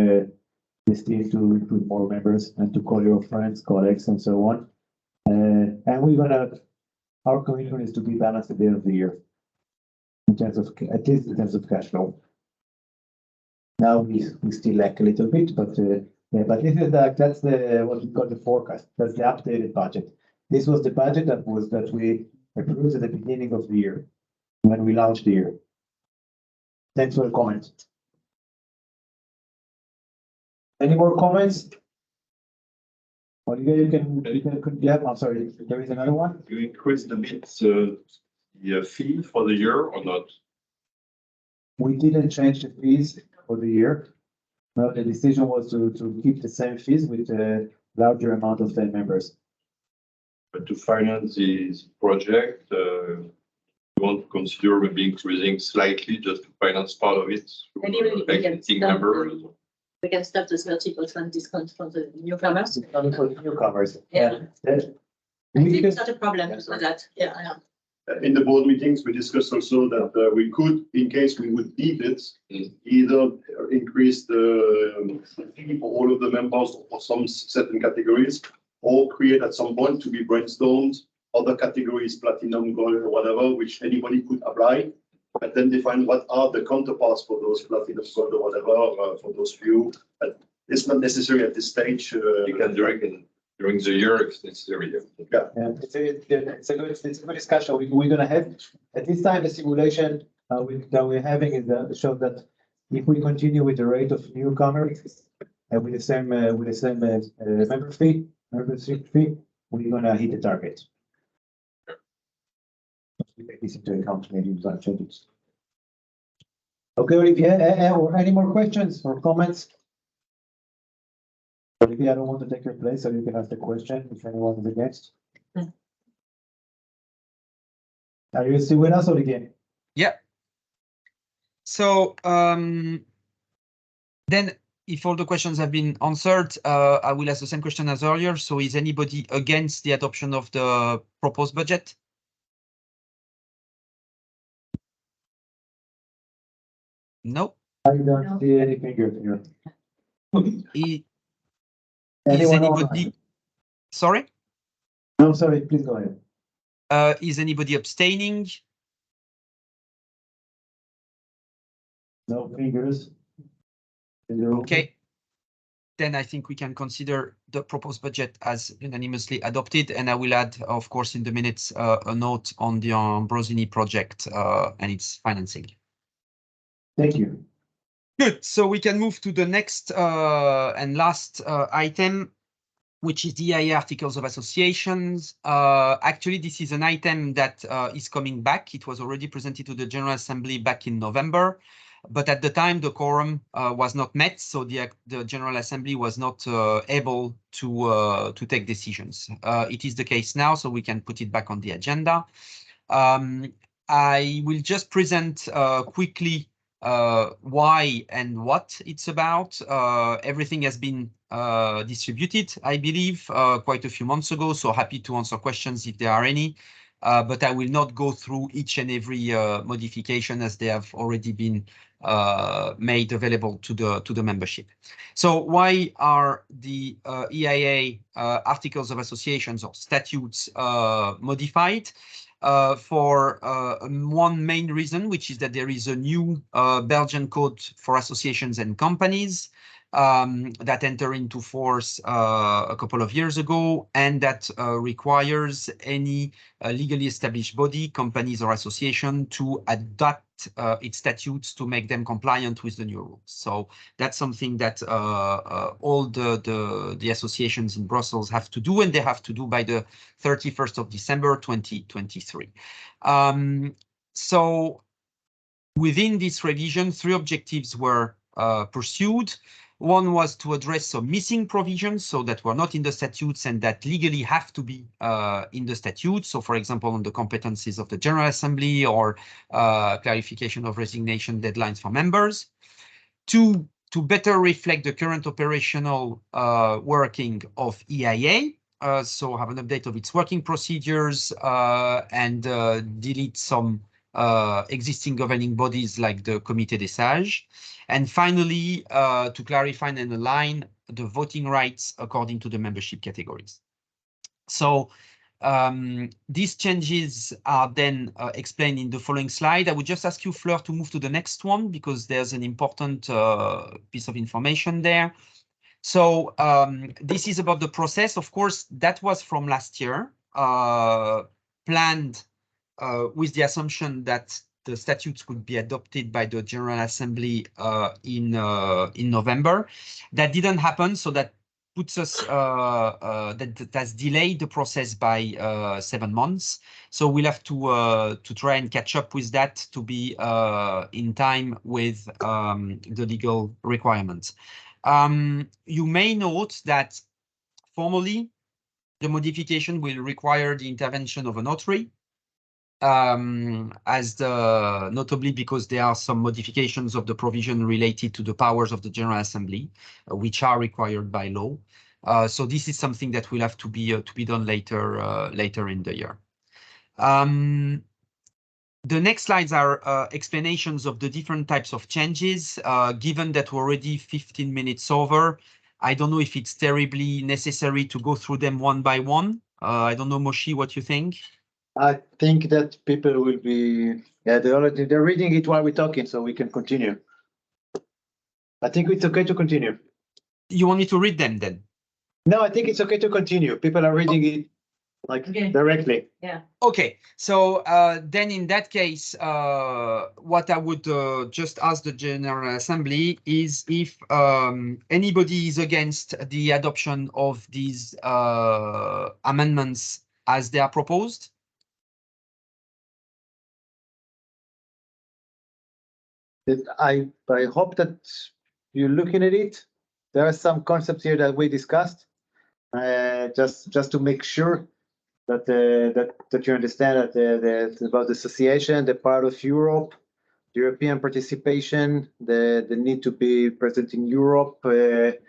this team to recruit more members and to call your friends, colleagues, and so on. And our commitment is to be balanced at the end of the year, in terms of, at least in terms of cash flow. We still lack a little bit, but yeah, but this is that's what we call the forecast. That's the updated budget. This was the budget that we approved at the beginning of the year when we launched the year. Thanks for the comment. Any more comments? Olivier, you can, yeah, I'm sorry, there is another one. You increased a bit the fee for the year or not? We didn't change the fees for the year. No, the decision was to keep the same fees with a larger amount of 10 members. But to finance this project, you want to consider maybe increasing slightly just to finance part of it? Maybe we can existing members. We can start the 30% discount for the newcomers. For the newcomers. Yeah. Yeah. I think it's not a problem for that. Yeah. In the board meetings, we discussed also that we could, in case we would need it, either increase the fee for all of the members or some certain categories, or create at some point to be brainstormed other categories, platinum, gold, or whatever, which anybody could apply, and then define what are the counterparts for those platinum, gold, or whatever, for those few. But it's not necessary at this stage. You can during the year if necessary. Yeah, it's a good discussion. We're going to have at this time the simulation that we're having is show that if we continue with the rate of newcomers and with the same member fee, Number 63, we're gonna hit the target. We take this into account, maybe we can change it. Okay, Olivier, or any more questions or comments? Olivier, I don't want to take your place, so you can ask the question if anyone is against. Are you still with us, Olivier? Yeah. So then if all the questions have been answered, I will ask the same question as earlier. So is anybody against the adoption of the proposed budget? No. I don't see any fingers here. Is Anyone anybody? online? Sorry? No, sorry, please go ahead. Is anybody abstaining? No fingers. Okay. Then I think we can consider the proposed budget as unanimously adopted, and I will add, of course, in the minutes, a note on the Ambrosini project and its financing. Thank you. Good. So we can move to the next and last item, which is the EIA articles of associations. Actually, this is an item that is coming back. It was already presented to the General Assembly back in November, but at the time the quorum was not met, so the General Assembly was not able to take decisions. It is the case now, so we can put it back on the agenda. I will just present quickly why and what it's about. Everything has been distributed, I believe, quite a few months ago, so happy to answer questions if there are any. But I will not go through each and every modification as they have already been made available to the membership. So why are the EIA articles of associations or statutes modified? For one main reason, which is that there is a new Belgian code for associations and companies that enter into force a couple of years ago, and that requires any legally established body, companies or association to adapt its statutes to make them compliant with the new rules. So that's something that all the associations in Brussels have to do, and they have to do by the 31st of December 2023. So within this revision, 3 objectives were pursued. One was to address some missing provisions, so that were not in the statutes and that legally have to be in the statutes. So, for example, on the competencies of the General Assembly or clarification of resignation deadlines for members. 2, to better reflect the current operational working of EIA. So have an update of its working procedures and delete some existing governing bodies like the Comité des Sages. And finally, to clarify and align the voting rights according to the membership categories. So these changes are then explained in the following slide. I would just ask you, Fleur, to move to the next one because there's an important piece of information there. So this is about the process. Of course, that was from last year, planned with the assumption that the statutes could be adopted by the General Assembly in November. That didn't happen, so that puts us that has delayed the process by 7 months. So we'll have to try and catch up with that to be in time with the legal requirements. You may note that formally the modification will require the intervention of a notary. Notably because there are some modifications of the provision related to the powers of the General Assembly, which are required by law. So this is something that will have to be done later in the year. The next slides are explanations of the different types of changes. Given that we're already 15 minutes over, I don't know if it's terribly necessary to go through them one by one. I don't know, Moshi, what you think? I think that people will be, they're reading it while we're talking, so we can continue. I think it's okay to continue. You want me to read them then? No, I think it's okay to continue. People are reading it. like Okay. directly. Okay, so then in that case, what I would just ask the General Assembly is if anybody is against the adoption of these amendments as they are proposed. I hope that you're looking at it. There are some concepts here that we discussed, just to make sure that that you understand that about the association, the part of Europe, European participation, the need to be present in Europe. The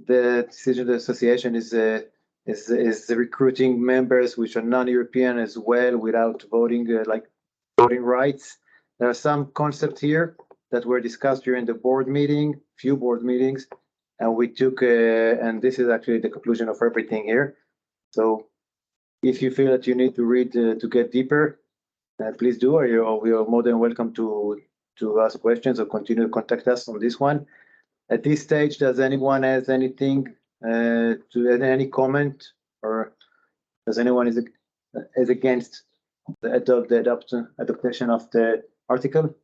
decision of the association is recruiting members which are non-European as well without voting voting rights. There are some concepts here that were discussed during the few board meetings, and we took, and this is actually the conclusion of everything here. So if you feel that you need to read to get deeper, please do, or we are more than welcome to ask questions or continue to contact us on this one. At this stage, does anyone has anything to add, any comment, or does anyone is against the adoption of the article?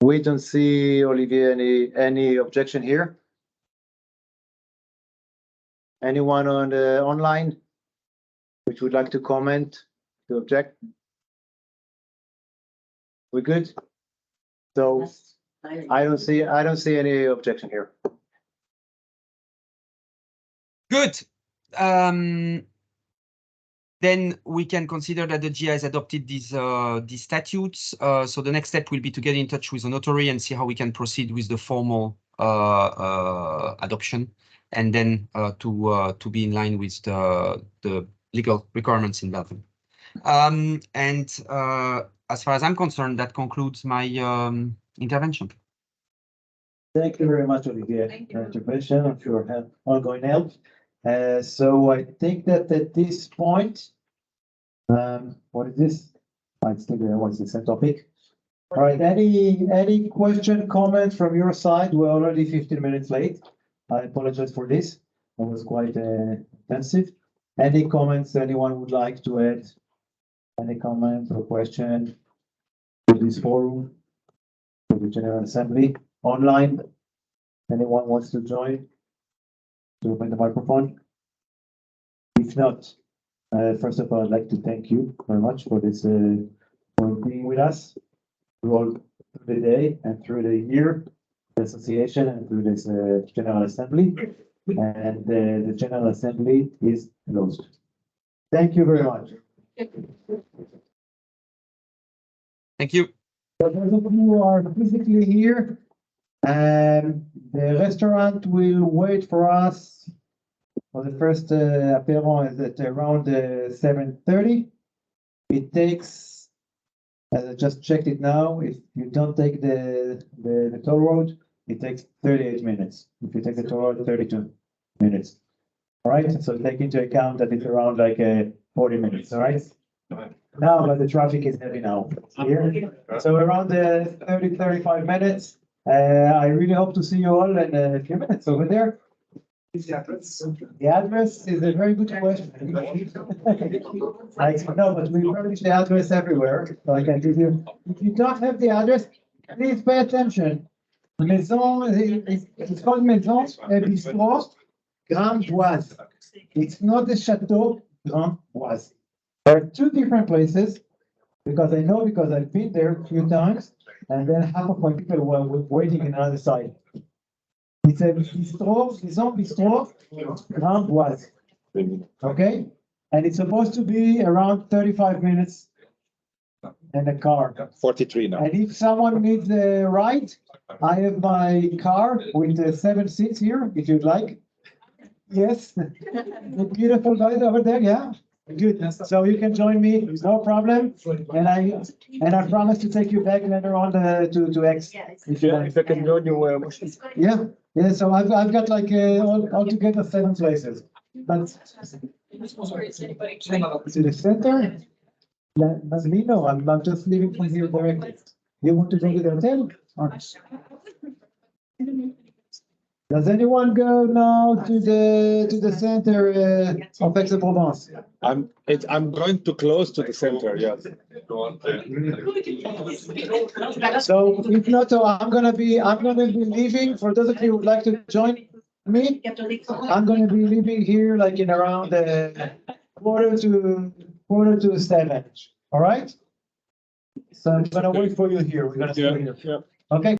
We don't see, Olivier, any objection here. Anyone on the online which would like to comment, to object? We good? So I don't see any objection here. Good. Then we can consider that the GI has adopted these statutes. So the next step will be to get in touch with the notary and see how we can proceed with the formal adoption, and then to be in line with the legal requirements in Belgium. As far as I'm concerned, that concludes my intervention. Thank you very much, Olivier. Intervention, I'm sure have ongoing help. So I think that at this point, what is this? I think what's the same topic. All right, any question, comment from your side? We're already 15 minutes late. I apologize for this. It was quite intensive. Any comments anyone would like to add? Any comment or question to this forum, to the General Assembly online? Anyone wants to join? To open the microphone? If not, first of all, I'd like to thank you very much for this, for being with us through the day and through the year, the association, and through this General Assembly. And the General Assembly is closed. Thank you very much. Thank you. For those of you who are physically here, the restaurant will wait for us for the first apéro is at around 7:30. It takes, as I just checked it now, if you don't take the toll road, it takes 38 minutes. If you take the toll road, 32 minutes. All right, so take into account that it's around like 40 minutes, all right? Now, but the traffic is heavy now here. So around 30-35 minutes. I really hope to see you all in a few minutes over there. The address is a very good question. No, but we publish the address everywhere, so I can give you. If you don't have the address, please pay attention. Maison, it's called Maison Bistro Grandoise. It's not the Chateau Grandoise. There are two different places, because I know, because I've been there a few times, and then half of my people were waiting on the other side. It's a bistro, Maison Bistro Grandoise. Okay? And it's supposed to be around 35 minutes in the car. 43 now. And if someone needs a ride, I have my car with 7 seats here, if you'd like. Yes, the beautiful guys over there, yeah. Good, so you can join me, no problem, and I promise to take you back later on to Aix. If I can join you, yeah. So I've got like altogether 7 places. But to the center, let me know. I'm just leaving from here directly. You want to go to the hotel? Or? Does anyone go now to the center of Aix-en-Provence? I'm going too close to the center, yes. So if not, so I'm gonna be leaving. For those of you who would like to join me, I'm gonna be leaving here like in around quarter to 7. All right? So I'm gonna wait for you here. We're gonna stay here. Yeah. Okay?